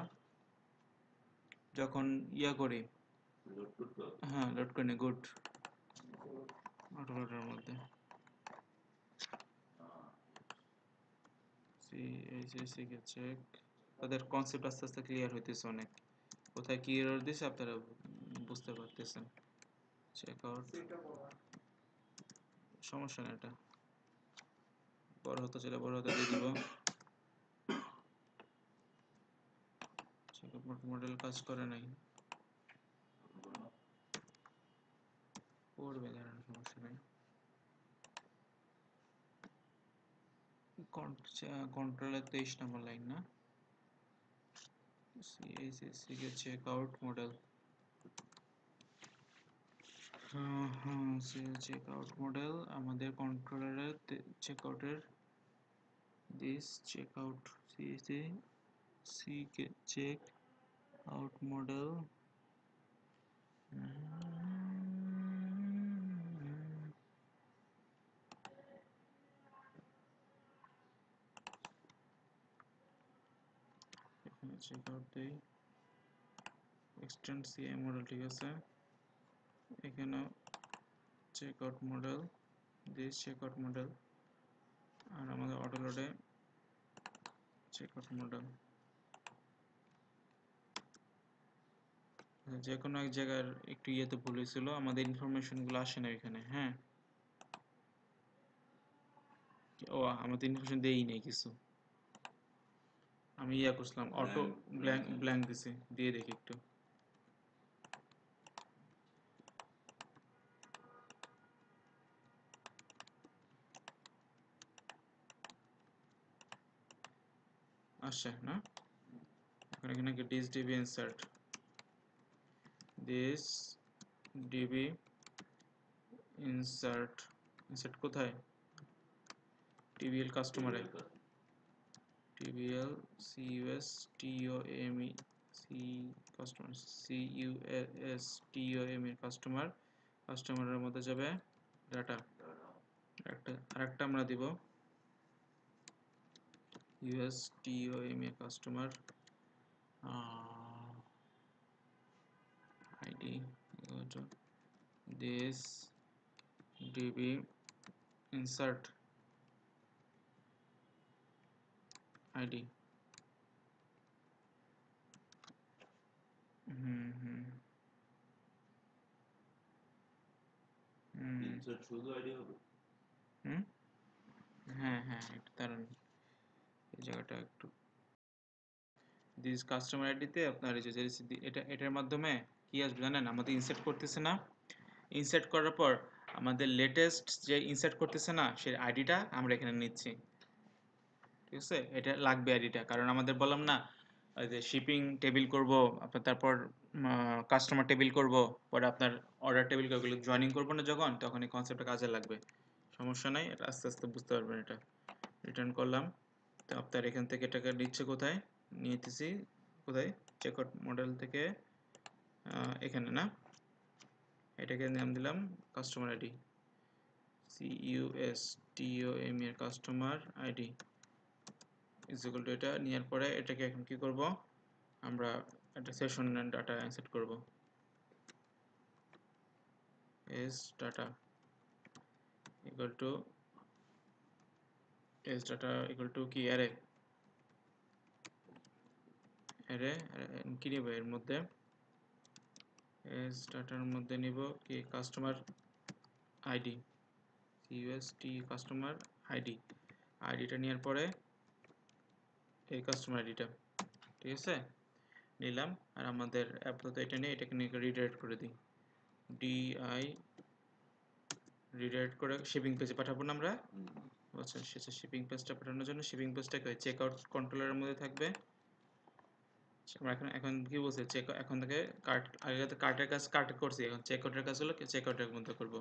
যখন করি লোড করতে হবে। হ্যাঁ লোড করে নিই গুড অটো লোডের মধ্যে সি চেক তাদের কনসেপ্ট আস্তে আস্তে ক্লিয়ার হইতেছে অনেক কোথায় কি এরর দিছে আপনারা বুঝতে পারতেছেন চেক আউট সেটা বলা সমস্যা না এটা বড় হতে চাইলে বড় হতে দিয়ে দিব চেক আউট মডেল কাজ করে নাই করবে দাঁড়ান সমস্যা নাই কন্ট্রোলের 23 নম্বর লাইন না সিএসএসসি কে চেক আউট মডেল হ্যাঁ চেক আউট মডেল আমাদের কন্ট্রোলারের চেক আউটের দিস চেক আউট সিএসএসসি কে চেক আউট মডেল এখানে চেক আউট দেই এক্সটেন্ড সিআই মডেল ঠিক আছে এখানে check out model this check out model আর আমাদের অটো লোডে চেক আউট মডেল যে কোনো এক জায়গার একটু ইয়েতে ভুল হয়েছিল আমাদের ইনফরমেশন গুলো আসে না এখানে হ্যাঁ ও আমাদের ইনফরমেশন দেই নাই কিছু আমি করছিলাম অটো ব্ল্যাঙ্ক দিছি দিয়ে দেখি একটু আসছে না এখন এখানে কি this DB insert this DB insert কোথায় টিবিএল কাস্টমারে TBL CUS TOME C customer CUS TOME কাস্টমারের মধ্যে যাবে ডাটা আরেকটা আমরা দিব US TOME customer ID this DB insert ID insert শুধু আইডি হবে হ্যাঁ একটু দাঁড়ান এই জায়গাটা একটু দিস কাস্টমার আইডিতে আপনার এই যে এটার মাধ্যমে কি আসবে জানেন আমাদের ইনসার্ট করতেছে না ইনসার্ট করার পর আমাদের লেটেস্ট যে ইনসার্ট করতেছে না সেই আইডিটা আমরা এখানে নিচ্ছি ঠিক আছে এটা লাগবে আইডিটা কারণ আমাদের বললাম না ওই যে শিপিং টেবিল করব আপনার তারপর কাস্টমার টেবিল করব পরে আপনার অর্ডার টেবিল করব জয়েনিং করব না যখন তখন এই কনসেপ্টটা কাজে লাগবে সমস্যা নাই এটা আস্তে আস্তে বুঝতে পারবেন এটা রিটার্ন করলাম তো আপনার এখান থেকে এটাকে নিচ্ছে কোথায় নিতেছি কোথায় চেকআউট মডেল থেকে এখানে না এটাকে নাম দিলাম কাস্টমার আইডি CUSTOME এর customer ID is equal to এটা নেওয়ার পরে এটাকে এখন কি করব আমরা একটা সেশন ডাটা ইনসার্ট করব is data equal to কি array কি নিব এর মধ্যে is ডাটার মধ্যে নিব কি কাস্টমার আইডি CUST কাস্টমার আইডিটা নেওয়ার পরে এই কাস্টমার আইডিটা ঠিক আছে নিলাম আর আমাদের আপাতত এটা নিয়ে এটাকে নিয়ে রিডাইরেক্ট করে দিই DI রিডাইরেক্ট করে শিপিং পেজে পাঠাবো না আমরা আচ্ছা সেটা শিপিং পেজটা পাঠানোর জন্য শিপিং পেজটা চেক আউট কন্ট্রোলারের মধ্যে থাকবে আমরা এখন কি বলছে চেক এখন থেকে আগে তো কার্টের করছি এখন চেক আউটের কাজ হলো চেক আউটের মধ্যে করব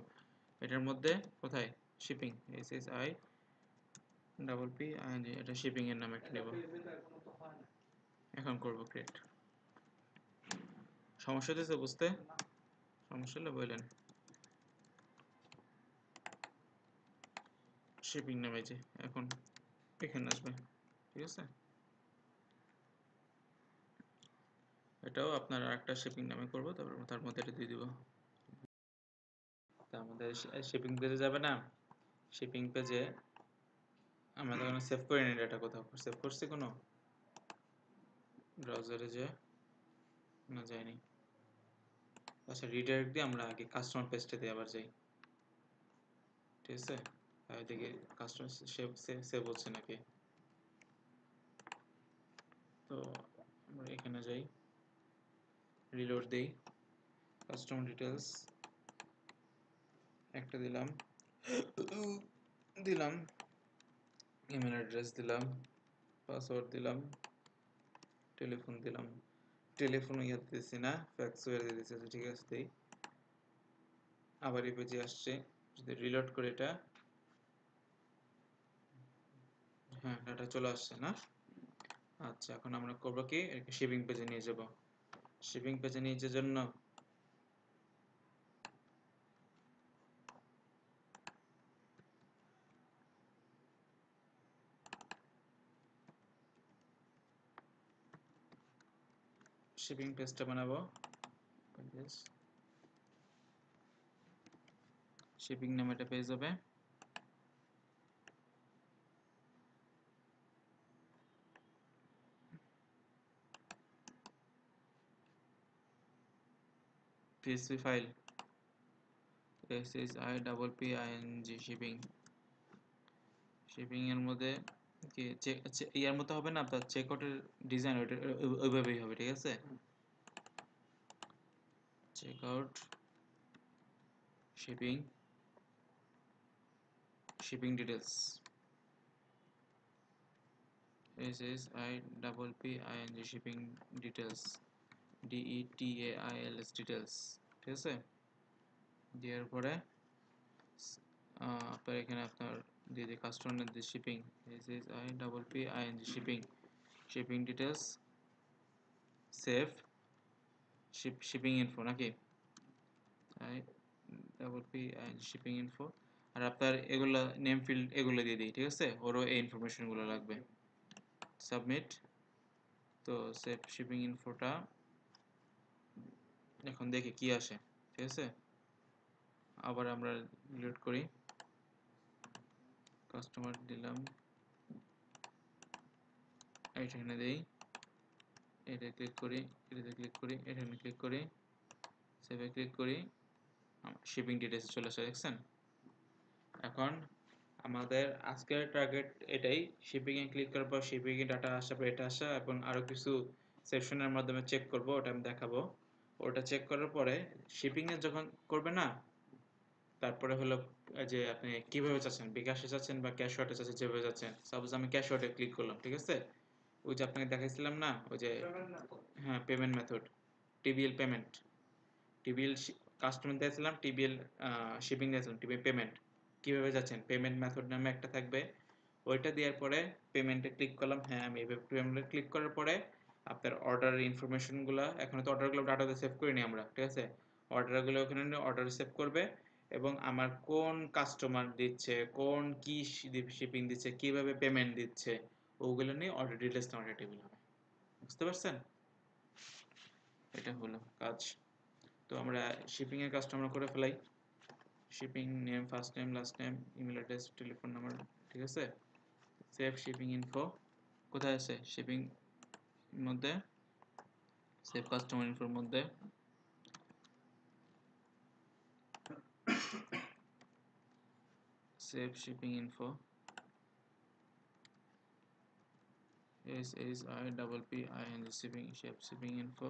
এটার মধ্যে কোথায় shipping SSI double P ING এটা শিপিং এর নাম একটা নেব এখন করব ক্রিয়েট সমস্যা হচ্ছে বুঝতে সমস্যা হলে বললেন শিপিং নামে যে এখন এখানে আসবে, ঠিক আছে। এটাও আপনার আরেকটা শিপিং নামে করব, তারপর তার মধ্যে এটা দিয়ে দিব। তা আমাদের শিপিং পেজে যাবে না, শিপিং পেজে আমরা তখন সেভ করে নিই ডাটা, কোথাও সেভ করছি কোনো ব্রাউজারে, যে না যায়নি। আচ্ছা, রিডাইরেক্ট দিয়ে আমরা আগে কাস্টমার পেজটাতে আবার যাই, ঠিক আছে। দেখি কাস্টমার সেভ হচ্ছে নাকি। তো আমরা এখানে যাই, রিলোড দেই, কাস্টমার ডিটেলস একটা দিলাম, ইমেল অ্যাড্রেস দিলাম, পাসওয়ার্ড দিলাম, টেলিফোন দিলাম। টেলিফোন ইয়াতে দিচ্ছি না, ফ্যাক্স ওয়্যার দিয়ে দিচ্ছি, ঠিক আছে দেই। আবার এই পেজে আসছে, যদি রিলোড করে এটা, হ্যাঁ ডাটা চলে আসছে না। আচ্ছা, এখন আমরা করবো কি, শিপিং পেজে নিয়ে যাব। শিপিং পেজে নিয়ে যাওয়ার জন্য শিপিং পেজটা বানাবো। শিপিং নামে একটা পেজ হবে, PHP file SHIPPING shipping. Shipping এর মধ্যে কি ইয়ার মতো হবে না, আপনার চেকআউটের ডিজাইন ওইভাবেই হবে, ঠিক আছে। Checkout shipping, shipping details, SHIPPING shipping details, DETAILS details, ঠিক আছে। দেওয়ার পরে আপনার এখানে আপনার দিয়ে দিই কাস্টমার দিয়ে shipping, SHIPPING shipping, shipping details, save shipping info নাকি, শিপিং ইনফো। আর আপনার এগুলা নেম ফিল্ড এগুলো দিয়ে দিই, ঠিক আছে, ওরও এই ইনফরমেশনগুলো লাগবে। সাবমিট। তো সেভ শিপিং ইনফোটা এখন দেখি কি আসে, ঠিক আছে। আবার আমরা রিলোড করি, কাস্টমার দিলাম, এখানে দেই, এটা ক্লিক করি, এটাতে ক্লিক করি, এখানে ক্লিক করি, সেভে ক্লিক করি, শিপিং ডিটেলস চলে আসে, দেখছেন। এখন আমাদের আজকের টার্গেট এটাই, শিপিং এ ক্লিক করার পর শিপিং এ ডাটা আসা, এটা আসা, এবং আরো কিছু সেকশনের মাধ্যমে চেক করব, ওটা আমি দেখাবো। ওটা চেক করার পরে শিপিং এ যখন করবে না, তারপরে হলো যে আপনি কিভাবে চাচ্ছেন, বিকাশে চাচ্ছেন বা ক্যাশ ওয়াটে চাচ্ছেন, যেভাবে চাচ্ছেন। সাপোজ আমি ক্যাশ ওয়াটে ক্লিক করলাম, ঠিক আছে। ওই যে আপনাকে দেখাইছিলাম না, ওই যে হ্যাঁ payment method, TBL payment, TBL customer দিয়েছিলাম, টিবিএল শিপিং দিয়েছিলাম, টিবিএল পেমেন্ট। কিভাবে যাচ্ছেন, পেমেন্ট মেথড নামে একটা থাকবে, ওইটা দেওয়ার পরে পেমেন্টে ক্লিক করলাম, হ্যাঁ আমি এইভাবে পেমেন্টে ক্লিক করার পরে আপনার অর্ডারের ইনফরমেশনগুলো, এখন তো অর্ডারগুলো ডাটাতে সেভ করে নিই আমরা, ঠিক আছে। অর্ডারগুলো ওখানে অর্ডার সেভ করবে, এবং আমার কোন কাস্টমার দিচ্ছে, কোন কি শিপিং দিচ্ছে, কিভাবে পেমেন্ট দিচ্ছে, ওগুলো নিয়ে অর্ডার ডিটেলস নামে একটা টেবিল হবে। বুঝতে পারছেন, এটা হলো কাজ। তো আমরা শিপিং এর কাজটা আমরা করে ফেলাই। Shipping name, first name, last name, email address, telephone number, ঠিক আছে। সেভ শিপিং ইনফো কোথায় আছে, শিপিং মধ্যে, সেভ কাস্টমার ইনফোর মধ্যে, save shipping info, SHIPPING shipping, save shipping info,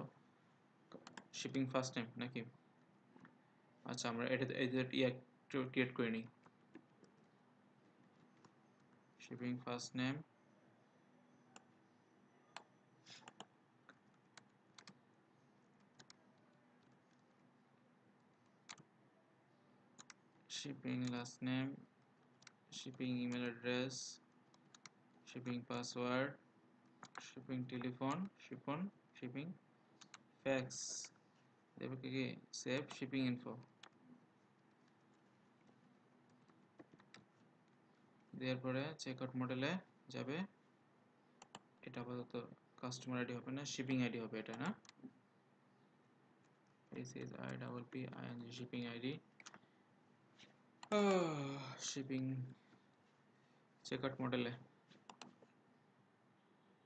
shipping first name নাকি। আচ্ছা, আমরা এটা একটু ক্রিয়েট করে নিই, shipping first name, shipping last name, shipping email address, shipping password, shipping telephone, shipping fax, দেব কি সেভ শিপিং ইনফো দেওয়ার পরে চেকআউট মডেলে যাবে, এটা আপাতত কাস্টমার আইডি হবে না, শিপিং আইডি হবে এটা, না? This is IPPING shipping ID. Shipping checkout মডেলে,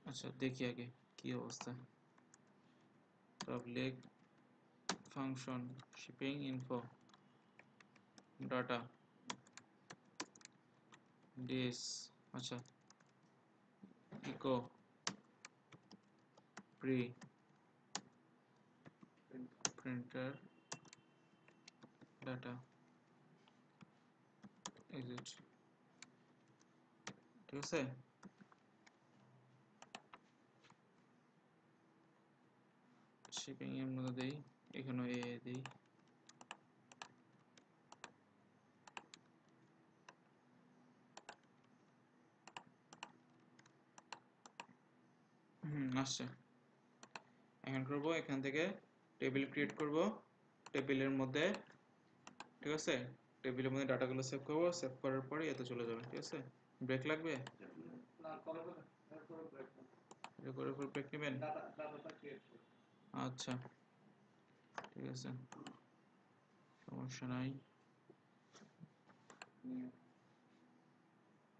আচ্ছা দেখি আগে কি অবস্থা। Public function shipping info data this, আচ্ছা echo pre printer data exit, ঠিক আছে। শিপিং এর মধ্যে দেই, এখানে এ দেই, আসছে। এখন করব এখান থেকে টেবিল ক্রিয়েট করব, টেবিলের মধ্যে, ঠিক আছে, টেবিলের মধ্যে ডাটাগুলো সেভ করব, সেভ করার পরে এতে চলে যাবে, ঠিক আছে। ব্রেক লাগবে, না করে ফেলেন, এরপরে ব্রেক এর করে ব্রেক নেবেন, ডাটাটা ক্রিয়েট করুন। আচ্ছা ঠিক আছে, সমস্যা নাই।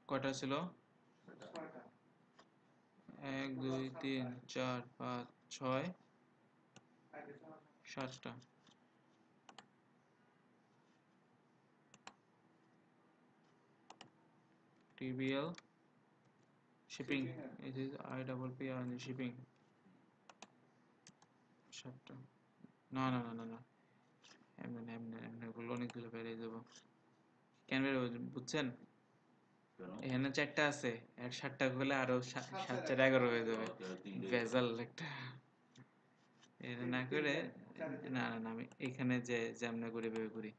কয়টা ছিল? 6টা 1 2 3 4 5 6 আগে সময় 7টা। TBL shipping, it is IPPING shipping 7টা। না না না না না, এমনি এমনি এমনি গুলো অনেকগুলো বেরিয়ে যাবো। কেন বেরোবে বুঝছেন? কেন? এখানে 4টা আছে, আর 7টা করলে আরো 7 7 4 11 হয়ে যাবে, তাহলে 3 ভেজাল একটা। এটা না করে না না না, আমি এখানে যে যেমন করে ভেবে করি,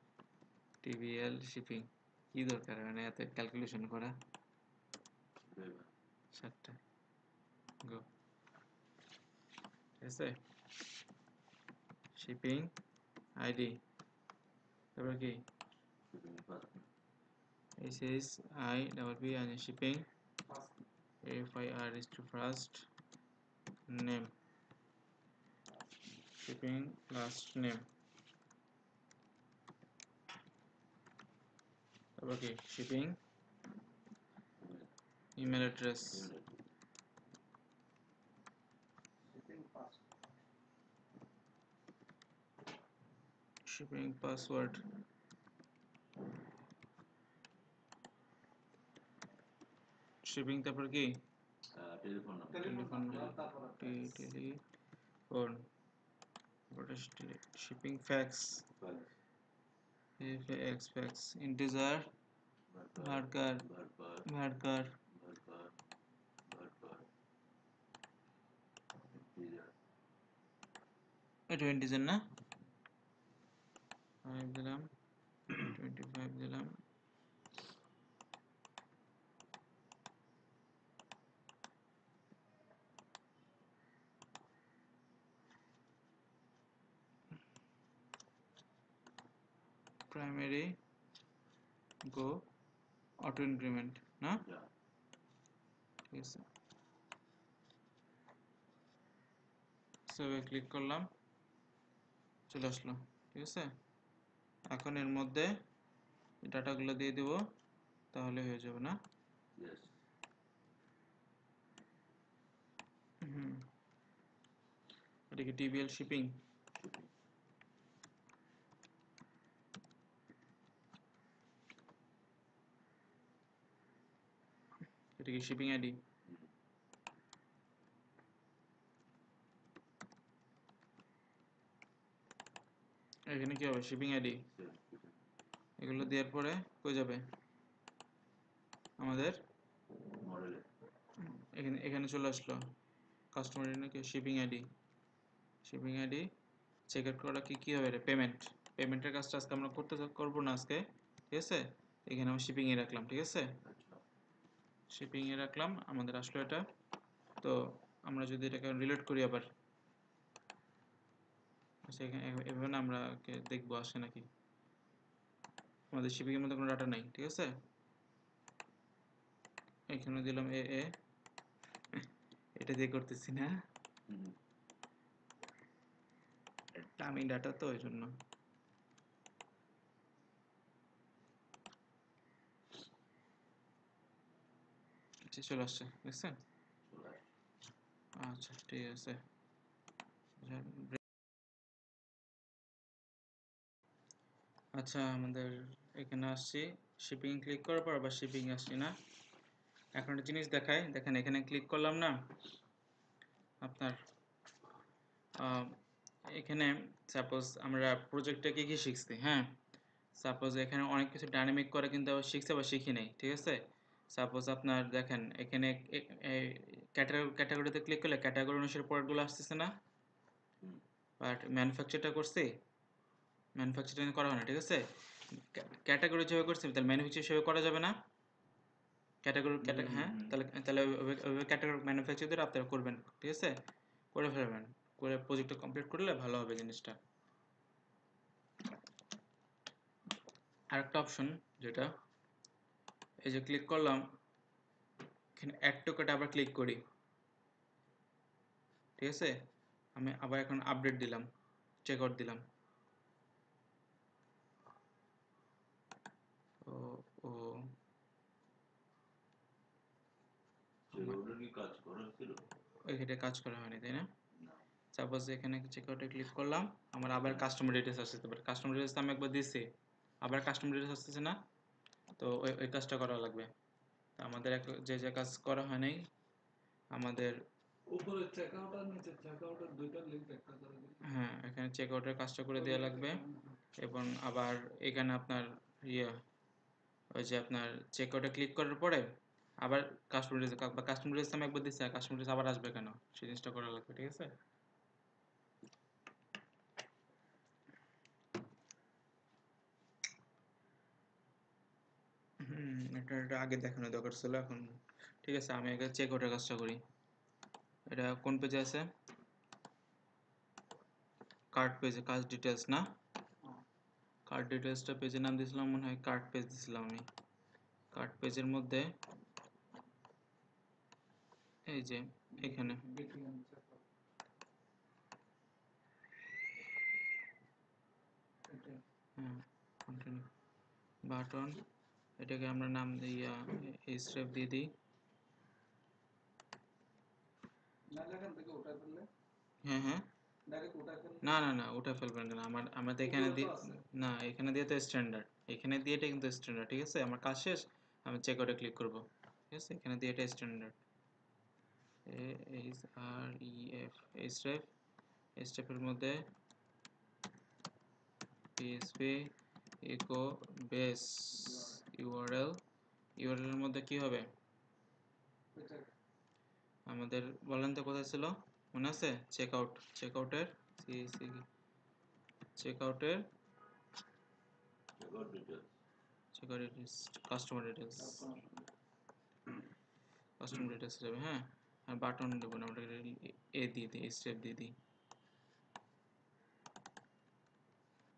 TBL শিপিং কি দরকার মানে এত ক্যালকুলেশন করা। 7টা গো, ঠিক আছে। শিপিং আইডি, তারপর কি SHIPPING shipping, FIR is to first name, shipping last name, তারপর কি shipping email address, shipping pass shipping password, shipping তারপর কি telephone number, telephone telephone number তারপর telephone, shipping fax, fax integer, varchar varchar, এটা integer না, 5 দিলাম, 25 দিলাম, primary গো auto increment, না? ঠিক আছে, সেভে ক্লিক করলাম, চলে আসলো, ঠিক আছে। এখন এর মধ্যে ডাটাগুলো দিয়ে দেব, তাহলে হয়ে যাবে, না? হুম, এটা কি TBL শিপিং, এটা কি শিপিং আইডি, এখানে কি হবে শিপিং আইডি, এগুলো দেওয়ার পরে কই যাবে আমাদের, মডেলে এখানে এখানে চলে আসলো কাস্টমার নাকি shipping ID, shipping ID check out করা কি কি হবে, পেমেন্ট, পেমেন্টের কাজটা আজকে আমরা করবো না আজকে, ঠিক আছে। এখানে আমি শিপিং এ রাখলাম, ঠিক আছে, শিপিং এ রাখলাম, আমাদের আসলো এটা। তো আমরা যদি এটাকে রিলেট করি আবার, আচ্ছা এভাবে না আমরা দেখবো আসে নাকি, আমাদের শিপিং এর মধ্যে কোনো ডাটা নাই, ঠিক আছে। এখানে দিলাম এ এ, এটা দিয়ে করতেছি না, হুম। ডামি ডাটা তো ওই জন্য। আচ্ছা চলে আসছে, দেখছেন? চলে আসে। আচ্ছা ঠিক আছে। আচ্ছা আমাদের এখানে আসছি, শিপিং ক্লিক করার পর আবার শিপিং আসছি না। এখন একটা জিনিস দেখাই, দেখেন এখানে ক্লিক করলাম না, আপনার এখানে সাপোজ আমরা প্রজেক্টে কি কি শিখছি, হ্যাঁ সাপোজ এখানে অনেক কিছু ডাইনামিক করে কিন্তু আবার শিখছে বা শিখি নাই, ঠিক আছে? সাপোজ আপনার দেখেন এখানে ক্যাটাগরিতে ক্লিক করলে ক্যাটাগরি অনুসারে প্রোডাক্টগুলো আসতেছে না, হুম। বাট ম্যানুফ্যাকচারটা করছি, ম্যানুফ্যাকচারিং করা হয় না, ঠিক আছে? ক্যাটাগরি যেভাবে করছি তাহলে ম্যানুফ্যাকচার হিসেবে করা যাবে না, ক্যাটাগরি হ্যাঁ, হুম। তাহলে তাহলে ওইভাবে ক্যাটাগরি ম্যানুফ্যাকচার দিয়ে আপনারা করবেন, ঠিক আছে? করে ফেলবেন, করে প্রজেক্টটা কমপ্লিট করলে ভালো হবে জিনিসটা। আরেকটা অপশন যেটা, এই যে ক্লিক করলাম এখানে অ্যাড টু কার্ট, আবার ক্লিক করি, ঠিক আছে? আমি আবার এখন আপডেট দিলাম, চেক আউট দিলাম, ও ও সেগুলো কি কাজ করা ছিল? ওইখানে কাজ করা হয়নি তাই না? না। সাপোজ এখানে চেক আউটে ক্লিক করলাম, আমার আবার কাস্টমার ডিটেলস আসতে পারে, কাস্টমার ডিটেলস আমি একবার দিয়েছি, আবার কাস্টমার ডিটেলস আসতেছে না, তো ওই কাজটা করা লাগবে। তো আমাদের যে কাজ করা হয় নাই আমাদের, উপরে চেকআউট আর নিচে চেকআউটের দুইটা লিংক একটা করে দিন। হ্যাঁ এখানে চেক আউটের কাজটা করে ওই দেওয়া লিংকটা লাগবে, কেমন? এবং আবার এখানে আপনার ইয়ে, ওই যে আপনার চেক আউটে ক্লিক করার পরে আবার কাস্টমার ডিটেলস বা কাস্টমার ডিটেলস আমি একবার দিচ্ছি, কাস্টমার ডিটেলস আবার আসবে কেন, সেই জিনিসটা করা লাগবে, ঠিক আছে? এটা আগে দেখানো দরকার ছিল এখন, ঠিক আছে আমি আগে চেক আউটের কাজটা করি। এটা কোন পেজে আছে? কার্ড পেজে, কাজ ডিটেলস না, কার্ড ডিটেলসটা পেজের নাম দিয়েছিলাম মনে হয়, কার্ড পেজ দিয়েছিলাম আমি। কার্ড পেজের মধ্যে এই যে এখানে, বিটিএম চেকআউট এটা হ্যাঁ কন্টিনিউ বাটন, এটাকে আমরা নাম দিই এই স্টেপ দিয়ে দিই, না এখান থেকে উঠাই ফেললে হ্যাঁ হ্যাঁ, ডাইরেক্ট উঠাই ফেললে না না না উঠে ফেলবেন কেন, আমাদের এখানে উপরে তো দিয়ে, আছে। না এখানে দিয়ে তো স্ট্যান্ডার্ড, এখানে দিয়ে এটা কিন্তু স্ট্যান্ডার্ড, ঠিক আছে? আমার কাজ শেষ, আমি চেক আউটে ক্লিক করব, ঠিক আছে? এখানে দিয়ে এটা standard, H R E F, এই স্টেপ, এই স্টেপের মধ্যে PSP echo base URL, URL এর মধ্যে কি হবে এটা আমাদের, বলেন তো কোথায় ছিল, মনে আছে? চেক আউট, চেক আউটের চেক আউটের checkout details. Check out customer details, customer details যাবে, হ্যাঁ। আর বাটন দেবো না, ওটা এ দিয়ে দিই, স্টেপ দিয়ে দিই,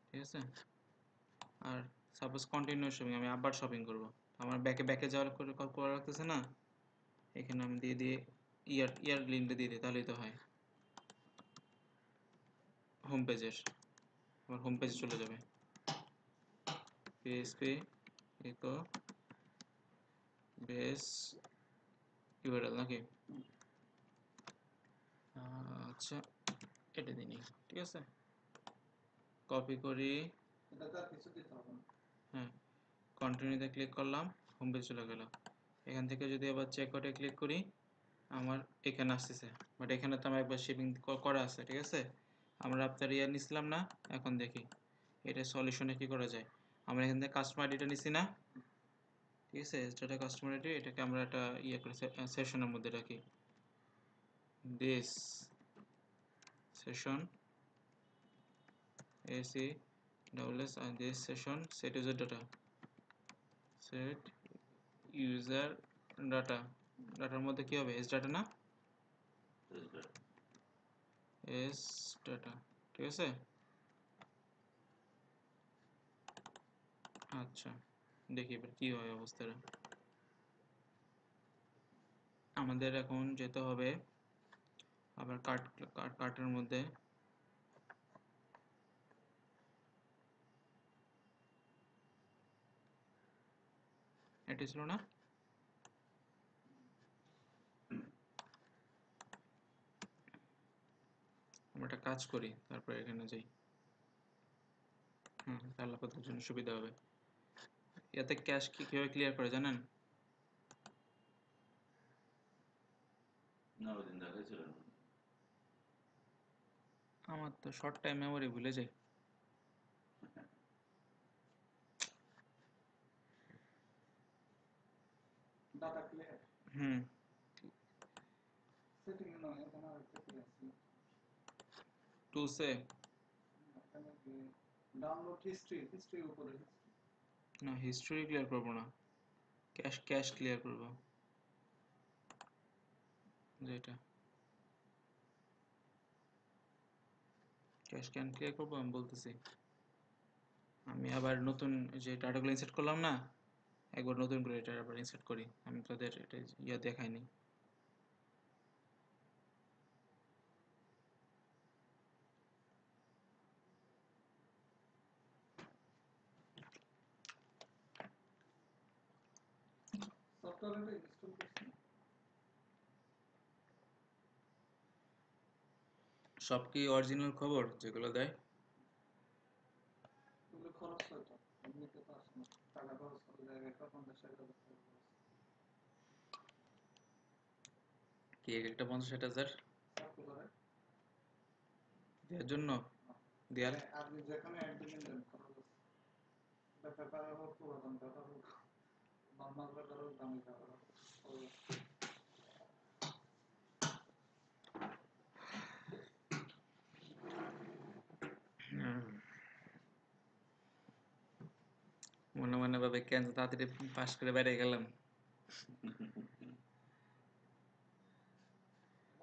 ঠিক আছে? আর সাপোজ কন্টিনিউ শপিং, আমি আবার শপিং করব, আমার ব্যাকে যাওয়ার করে করা লাগতেছে না, এখানে আমি দিয়ে দিয়ে ইয়ার লিঙ্কটা দিয়ে দিই, তাহলেই তো হয়। হোম পেজের, আমার হোম পেজে চলে যাবে, পিএসপি ইকো বেস ইউআরএল নাকি, আচ্ছা এটা দিই, ঠিক আছে? কপি করি, এটা তার কিছু দিতে হবে না। হ্যাঁ কন্টিনিউতে ক্লিক করলাম, হোম পেজ চলে গেল। এখান থেকে যদি আবার চেক আউটে ক্লিক করি, আমার এখানে আসতেছে, বাট এখানে তো আমার একবার শিপিং করা আছে, ঠিক আছে? আমরা আপনার ইয়ে নিছিলাম না, এখন দেখি এটা সলিউশনে কি করা যায়। আমরা এখান থেকে কাস্টমার আইডিটা নিছি না, ঠিক আছে? এটা কাস্টমার আইডি, এটাকে আমরা একটা ইয়ে করে সেশনের মধ্যে রাখি, this session AC double S, আর this session set user data, set user data, ডাটার মধ্যে কি হবে, এস ডাটা না, এস ডাটা, ঠিক আছে? আচ্ছা দেখি এবার কি হয় অবস্থাটা, আমাদের এখন যেতে হবে আবার কার্টের মধ্যে এটা ছিল না, আমরা একটা কাজ করি তারপর এখানে যাই। তাহলে আপনাদের জন্য সুবিধা হবে। এতে ক্যাশ কিভাবে ক্লিয়ার করে জানেন? না ওই দিন দেখাইছিল না। আমার তো শর্ট টাইম মেমোরি ভুলে যাই। ডাটা ক্লিয়ার হুম সেটিং নয়, এখানে আরেকটা কি আছে, টুলসে এখানে কি ডাউনলোড হিস্ট্রি উপরে না, হিস্টোরি ক্লিয়ার করবো না, ক্যাশ ক্লিয়ার করবো। যেটা ক্যাশ ক্যান ক্লিয়ার করবো আমি বলতেছি। আমি আবার নতুন যে ডাটাগুলো ইনসার্ট করলাম না, একবার নতুন করে এটা আবার ইনসার্ট করি। আমি তোদের এটা ইয়ে দেখাইনি। সফটওয়্যারটা ইনস্টল করছি। সব কি অরিজিনাল খবর যেগুলো দেয়? ওগুলো খরচ হয় তো, এমনিতে তো আসে না, টাকা খরচ করে জায়গায় 50,000 টাকা খরচ। কি এক একটা 50-60 হাজার সার্কুলারে দেওয়ার জন্য দেয়ার? আপনি যেখানে অ্যাড দিবেন দেন খরচ আছে। এটা পেপারে হোক, পুরাতন পেপার হোক, নর্মাল পেপার হোক, দামি পেপার হোক, খরচ আছে। মনে মনে ভাবে কেন তাড়াতাড়ি পাস করে বেড়ে গেলাম।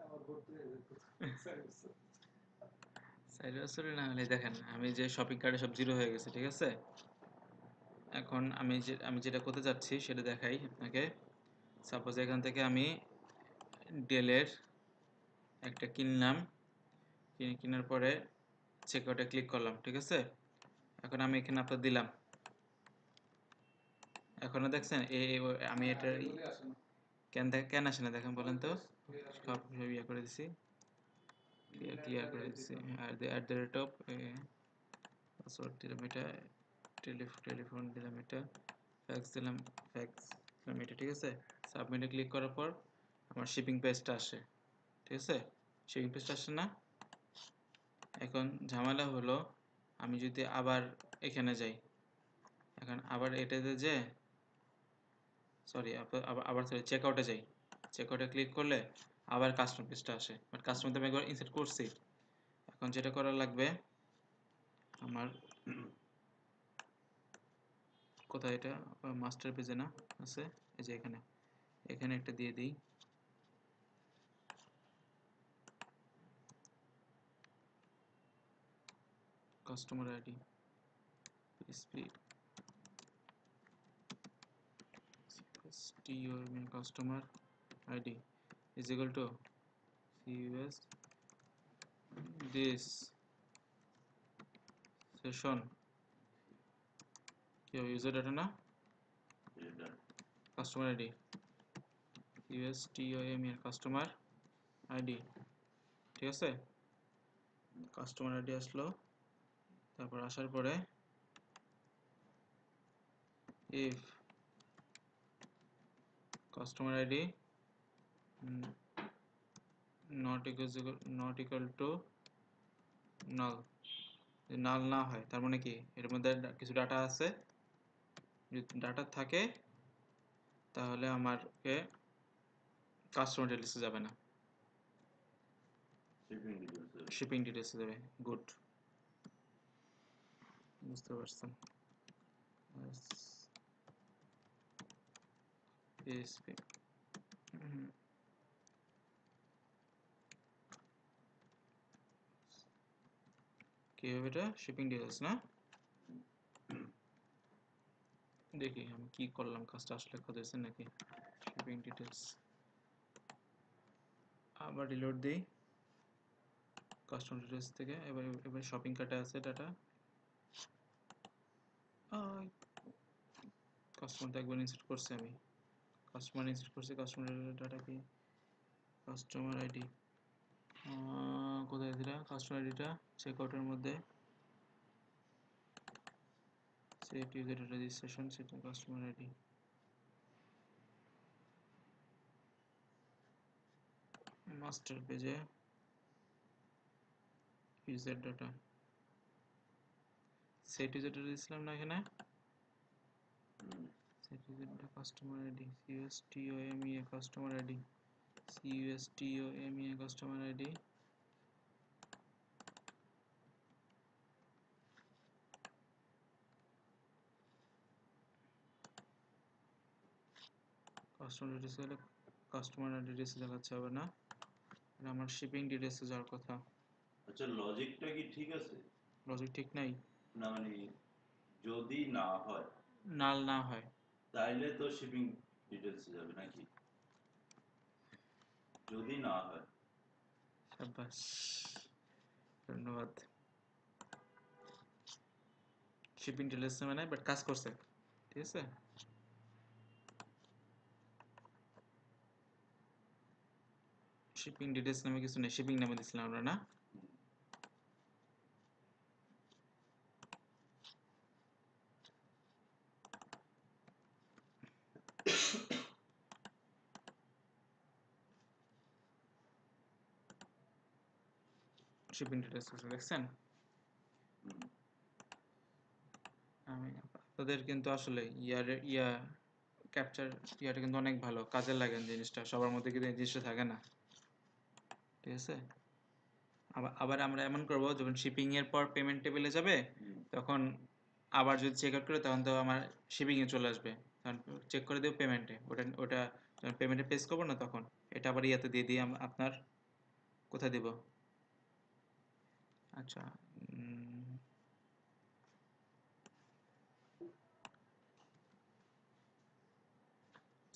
আমার ভর্তি হয়ে যেত 4 বছর। 4 বছরে না হলে দেখেন, আমি যে শপিং কার্টে সব জিরো হয়ে গেছে, ঠিক আছে? এখন আমি যেটা করতে যাচ্ছি সেটা দেখাই আপনাকে। সাপোজ এখান থেকে আমি ডেলের একটা কিনলাম, কেনার পরে চেক আউটে ক্লিক করলাম, ঠিক আছে? এখন আমি এখানে আপনার দিলাম, এখনো দেখছেন আমি এটা এগুলি আসে না। কেন আসে না দেখেন বলেন তো? সব ক্লিয়ার সব ইয়ে করে দিছি, ক্লিয়ার করে দিছি। আর at the rate of password দিলাম এটা, টেলিফোন দিলাম এটা, ফ্যাক্স দিলাম এটা, ঠিক আছে? সাবমিটে ক্লিক করার পর আমার শিপিং পেজটা আসে, ঠিক আছে? শিপিং পেজটা আসে না? এখন ঝামেলা হলো, আমি যদি আবার এখানে যাই, এখন আবার এটাতে যে সরি আবার সরি চেক আউটে যাই, চেক আউটে ক্লিক করলে আবার কাস্টমার পেজটা আসে, বাট কাস্টমার তো আমি একবার ইনসার্ট করছি। এখন যেটা করা লাগবে আমার, কোথায় এটা, মাস্টার পেজে না আছে, এই যে এখানে, এখানে একটা দিয়ে দিই, customer ID PSP customer ID is equal to CUS this session কি হবে, ইউজার ডাটা না, এটা কাস্টমার আইডি USTOM এর কাস্টমার আইডি, ঠিক আছে? কাস্টমার আইডি আসলো, তারপর আসার পরে if customer ID not equal to null, যদি নাল না হয় তার মানে কি এর মধ্যে কিছু ডাটা আছে, যদি ডাটা থাকে তাহলে আমাকে কাস্টমার ডিটেইলসে যাবে না, শিপিং ডিটেইলসে যাবে। গুড, বুঝতে পারছেন? PSP কি হবে এটা, শিপিং ডিটেইলস না? দেখি আমি কি করলাম, কাজটা আসলে করেছে নাকি। শিপিং ডিটেইলস আবার রিলোড দিই কাস্টমার ডিটেলস থেকে। এবার শপিং কার্টে আছে ডাটা। কাস্টমার তো একবার ইনসার্ট করছি আমি। কাস্টমার ইনসার্ট করছি, কাস্টমার ডাটা কি? কাস্টমার আইডি কোথায় দিলা? কাস্টমার আইডিটা চেক আউটের মধ্যে সেট ইউজার রেজিস্ট্রেশন, সেটা কাস্টমার আইডি। মাস্টার পেজে user data set user data দিছিলাম না এখানে? Set user data customer ID CUSTOMEA customer ID CUSTOMEA customer ID. Customer details হলে কাস্টমার ডিটেলস দেখাচ্ছে হবে না, এটা আমার শিপিং ডিটেলসে যাওয়ার কথা। আচ্ছা, লজিকটা কি ঠিক আছে? লজিক ঠিক নাই, না মানে যদি না হয় নাল না হয়। তাইলে তো শিপিং ডিটেলস যাবে নাকি? যদি না হয় সাব্বাস, ধন্যবাদ। শিপিং ডিটেলস মানে বাট কাজ করছে, ঠিক আছে। শিপিং ডিটেলস নামে কিছু নেই, শিপিং নামে দিছিলাম আমরা না? শিপিং ডিটেলস দেখছেন? আমি আপনাদের কিন্তু আসলে ক্যাপচার ইয়াটা কিন্তু অনেক ভালো, কাজে লাগে জিনিসটা, সবার মধ্যে কিন্তু এই জিনিসটা থাকে না, ঠিক আছে। আবার আমরা এমন করব, যখন শিপিং এর পর পেমেন্ট টেবিলে যাবে তখন আবার যদি চেক আউট করে তখন তো আমার শিপিং এ চলে আসবে, তখন চেক করে দেব পেমেন্টে, ওটা যখন পেমেন্টে পেস করবো না তখন এটা আবার ইয়াতে দিয়ে দিই আপনার কোথায় দেব। আচ্ছা,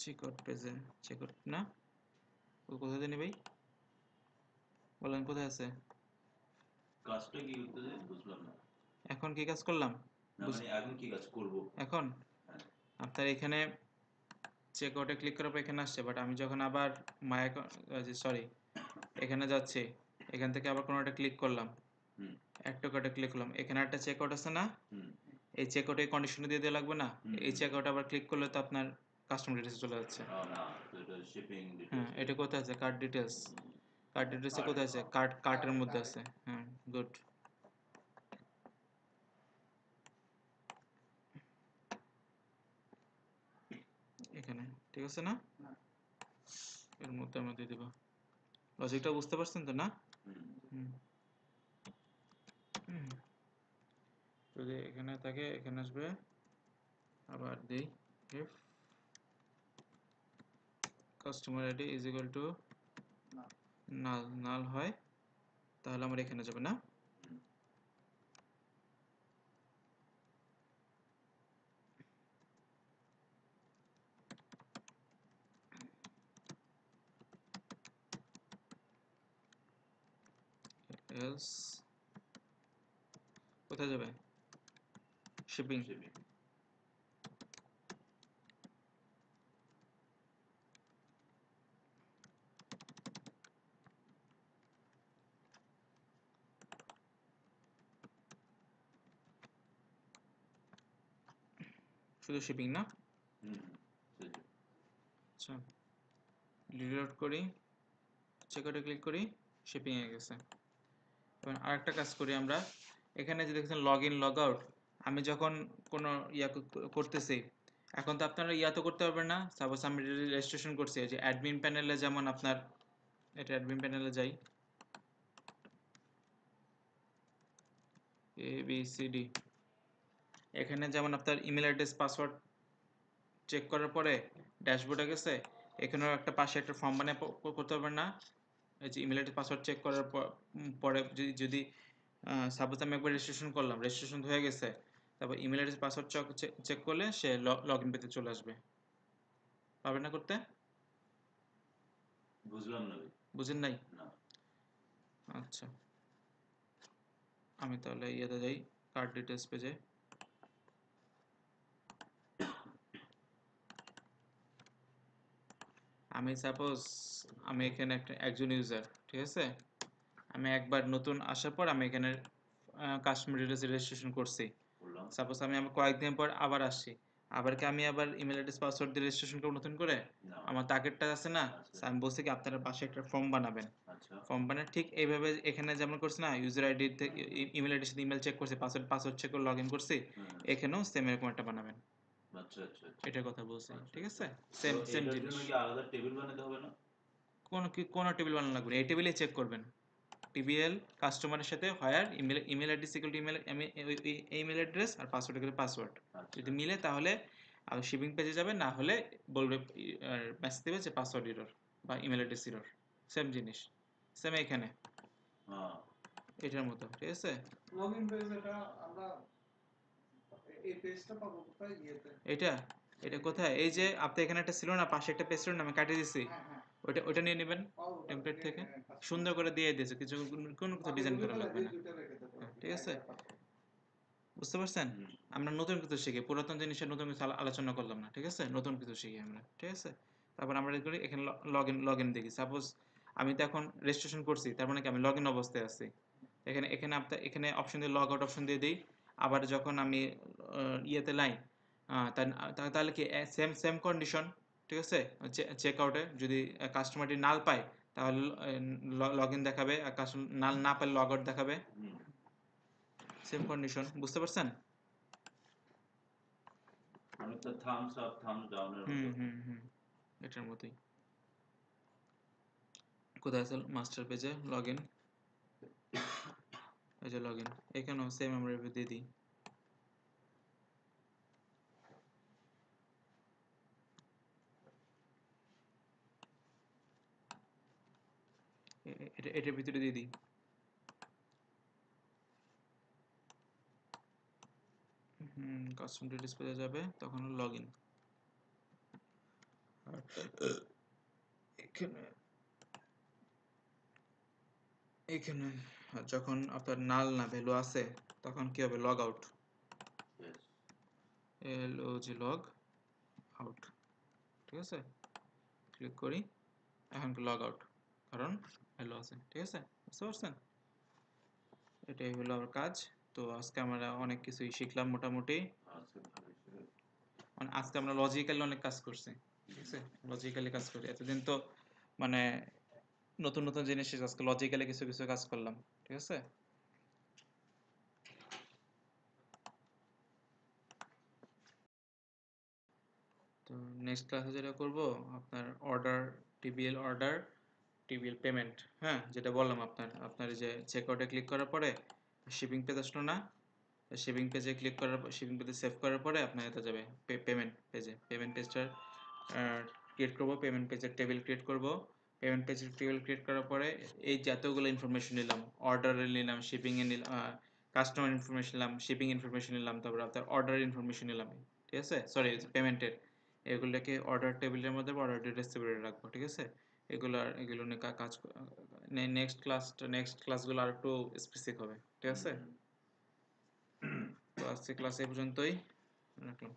চেক আউট পেজে, চেক আউট না, ও কোথায় জানি ভাই বলেন, কোথায় আছে? কাজটা কি করতে বুঝলাম না। এখন কি কাজ করলাম? না মানে এখন কি কাজ করব? এখন হ্যাঁ। আপনার এখানে চেক আউটে ক্লিক করার পর এখানে আসছে, বাট আমি যখন আবার মাই সরি এখানে যাচ্ছি, এখান থেকে আবার কোনো একটা ক্লিক করলাম, একটা কার্ডে ক্লিক করলাম, এখানে একটা চেক আউট আছে না? এই চেক আউটে কন্ডিশনে দিয়ে দেওয়া লাগবে না? এই চেক আউট আবার ক্লিক করলে তো আপনার কাস্টমার ডিটেলস চলে যাচ্ছে। না, তো এটা শিপিং হ্যাঁ, ডিটেইলস। এটা কোথায় আছে? কার্ড ডিটেলস, কার্ড ডিটেলসে কোথায় আছে? কার্টের মধ্যে আছে। হ্যাঁ, গুড। এখানে ঠিক আছে না? এর মধ্যে আমরা দিয়ে দেব। লজিকটা বুঝতে পারছেন তো না? যদি এখানে থাকে এখানে আসবে, আবার দিই if customer ID is equal to নাল হয় তাহলে আমরা এখানে যাবে না? else কোথায় যাবে? শিপিং। শুধু শিপিং না? আচ্ছা, রিলোড করি, চেক আউটে ক্লিক করি, শিপিং এ গেছে। এবার আরেকটা কাজ করি আমরা, এখানে যে দেখছেন লগ ইন লগ আউট, আমি যখন কোনো করতেছি, এখন তো আপনারা তো করতে পারবেন না। সাপোজ আমি রেজিস্ট্রেশন করছি, যে অ্যাডমিন প্যানেলে, যেমন আপনার এটা অ্যাডমিন প্যানেলে যাই, ABCD, এখানে যেমন আপনার ইমেল অ্যাড্রেস পাসওয়ার্ড চেক করার পরে ড্যাশবোর্ডে গেছে, এখানেও একটা পাশে একটা ফর্ম বানিয়ে করতে পারবেন না? এই যে ইমেল অ্যাড্রেস পাসওয়ার্ড চেক করার পরে যদি সাপোজ আমি একবার রেজিস্ট্রেশন করলাম, রেজিস্ট্রেশন হয়ে গেছে, তারপর ইমেল অ্যাড্রেস পাসওয়ার্ড চেক করলে সে লগ ইন পেতে চলে আসবে। পারবেন না করতে? বুঝলাম না। বুঝেন নাই? না। আচ্ছা, আমি তাহলে ইয়েতে যাই, কার্ড ডিটেলস পেজে। আমি সাপোজ আমি এখানে একজন ইউজার, ঠিক আছে? আমি একবার নতুন আসার পর আমি এখানে কাস্টমার ডিটেলস রেজিস্ট্রেশন করছি। বললাম সাপোজ আমি আমার কয়েকদিন পর আবার আসছি, আবার কি আমি আবার ইমেল অ্যাড্রেস পাসওয়ার্ড দিয়ে রেজিস্ট্রেশন করব নতুন করে? না। আমার টার্গেটটা আছে না? আচ্ছা। আমি বলছি কি আপনারা পাশে একটা ফর্ম বানাবেন। আচ্ছা। ফর্ম বানায় ঠিক এইভাবে এখানে যেমন করছি না, ইউজার আইডি থেকে ইমেল আইডির সাথে ইমেল চেক করছি, পাসওয়ার্ড চেক করে লগইন করছি, হুম। এখানেও সেম এরকম একটা বানাবেন। আচ্ছা আচ্ছা আচ্ছা। এটার কথা বলছি, আচ্ছা, ঠিক আচ্ছা। আছে? তো সেম সেম এটার জিনিস। জন্য কি আলাদা টেবিল বানাতে হবে না? কোনো টেবিল বানানো লাগবে না, এই টেবিলেই চেক করবেন। টিবিএল কাস্টমারের সাথে where email address equal to email address আর পাসওয়ার্ড ইকুয়াল পাসওয়ার্ড। আচ্ছা। যদি মিলে তাহলে শিপিং পেজে যাবে, না হলে বলবে মেসেজ দেবে যে পাসওয়ার্ড এরর বা ইমেল অ্যাড্রেস এরর। সেম জিনিস, সেম এখানে হ্যাঁ। এটার মতো, ঠিক আছে? লগইন পেজ এটা আমরা এই পেজটা পাবো কোথায় ইয়েতে? এটা এটা কোথায়? এই যে আপনি এখানে একটা ছিল না, পাশে একটা পেজ ছিল না, আমি কাটিয়ে দিছি, হ্যাঁ হ্যাঁ ওইটা নিয়ে নেবেন ও ওটা টেমপ্লেট থেকে। কাস্টমার সুন্দর করে দিয়ে দিয়েছে, কিছু কোনো কিছু ডিজাইন করা লাগবে না। দুইটা রেখে দেবো হ্যাঁ, ঠিক আছে? আইডিয়া পাবো। বুঝতে পারছেন? হুম। আমরা নতুন কিছু শিখি, পুরাতন জিনিসের নতুন কিছু আলোচনা করলাম না, ঠিক আছে? নতুন কিছু শিখি আমরা, ঠিক আছে? তারপর আমরা কি করি, এখানে লগ ইন দেখি। সাপোজ আমি তো এখন রেজিস্ট্রেশন করছি, তার মানে কি আমি লগ ইন অবস্থায় আছি। এখানে এখানে আপনার এখানে অপশন দিয়ে লগ আউট অপশন দিয়ে দিই। আবার যখন আমি ইয়েতে লাই, তাহলে কি সেম সেম কন্ডিশন, ঠিক আছে? চেক আউটে যদি কাস্টমারটি নাল পায় তাহলে লগ ইন দেখাবে, আর কাস্টমার নাল না পালে লগ আউট দেখাবে। হুম। সেম কন্ডিশন, বুঝতে পারছেন? অনেকটা থামস আপ থামস ডাউনের হুম মতো। হুম হুম এটার মতোই। কোথায় আছে মাস্টার পেজে লগ ইন? এই যে লগ ইন, এখানেও সেম আমরা এভাবে দিয়ে দিই। এটার ভিতরে দিয়ে দিই। কাস্টম ডিটেলস পেজে যাবে, তখন লগ ইন। আর এখানে এখানে যখন আপনার নাল না ভ্যালু আছে, তখন কি হবে? Log out. Yes. LOG log out, ঠিক আছে? ক্লিক করি, এখন লগ আউট, কারণ ভ্যালু আছে, ঠিক আছে? বুঝতে পারছেন? এটাই হলো আমার কাজ। তো আজকে আমরা অনেক কিছুই শিখলাম মোটামুটি। আজকে ভালোই ছিল। আজকে আমরা লজিক্যালি অনেক কাজ করছি, ঠিক আছে? লজিক্যালি কাজ করি, এতদিন তো মানে নতুন নতুন জিনিস শিখছি, আজকে লজিক্যালি কিছু কিছু কাজ করলাম, ঠিক আছে? তো নেক্সট ক্লাসে যেটা করব, আপনার অর্ডার, টিবিএল পেমেন্ট, হ্যাঁ, যেটা বললাম আপনার এই যে চেকআউটে ক্লিক করার পরে শিপিং পেজ আসলো না, শিপিং পেজে ক্লিক করার পর, শিপিং পেজে সেভ করার পরে আপনার এটা যাবে পেমেন্ট পেজে। পেমেন্ট পেজটার ক্রিয়েট করব, পেমেন্ট পেজের টেবিল ক্রিয়েট করব। পেমেন্ট পেজের টেবিল ক্রিয়েট করার পরে এই যতগুলো ইনফরমেশন নিলাম, অর্ডারের নিলাম, শিপিংয়ে নিলাম, কাস্টমার ইনফরমেশন নিলাম, শিপিং ইনফরমেশন নিলাম, তারপর আপনার অর্ডারের ইনফরমেশন নিলাম, ঠিক আছে? সরি, পেমেন্টের, এগুলোকে অর্ডার টেবিলের মধ্যে অর্ডার ডিটেলস টেবিলে রাখবো, ঠিক আছে? এগুলো নিয়ে কাজ, নেক্সট ক্লাসগুলো আর একটু স্পেসিফিক হবে, ঠিক আছে? তো আজকে ক্লাস এই পর্যন্তই রাখলাম।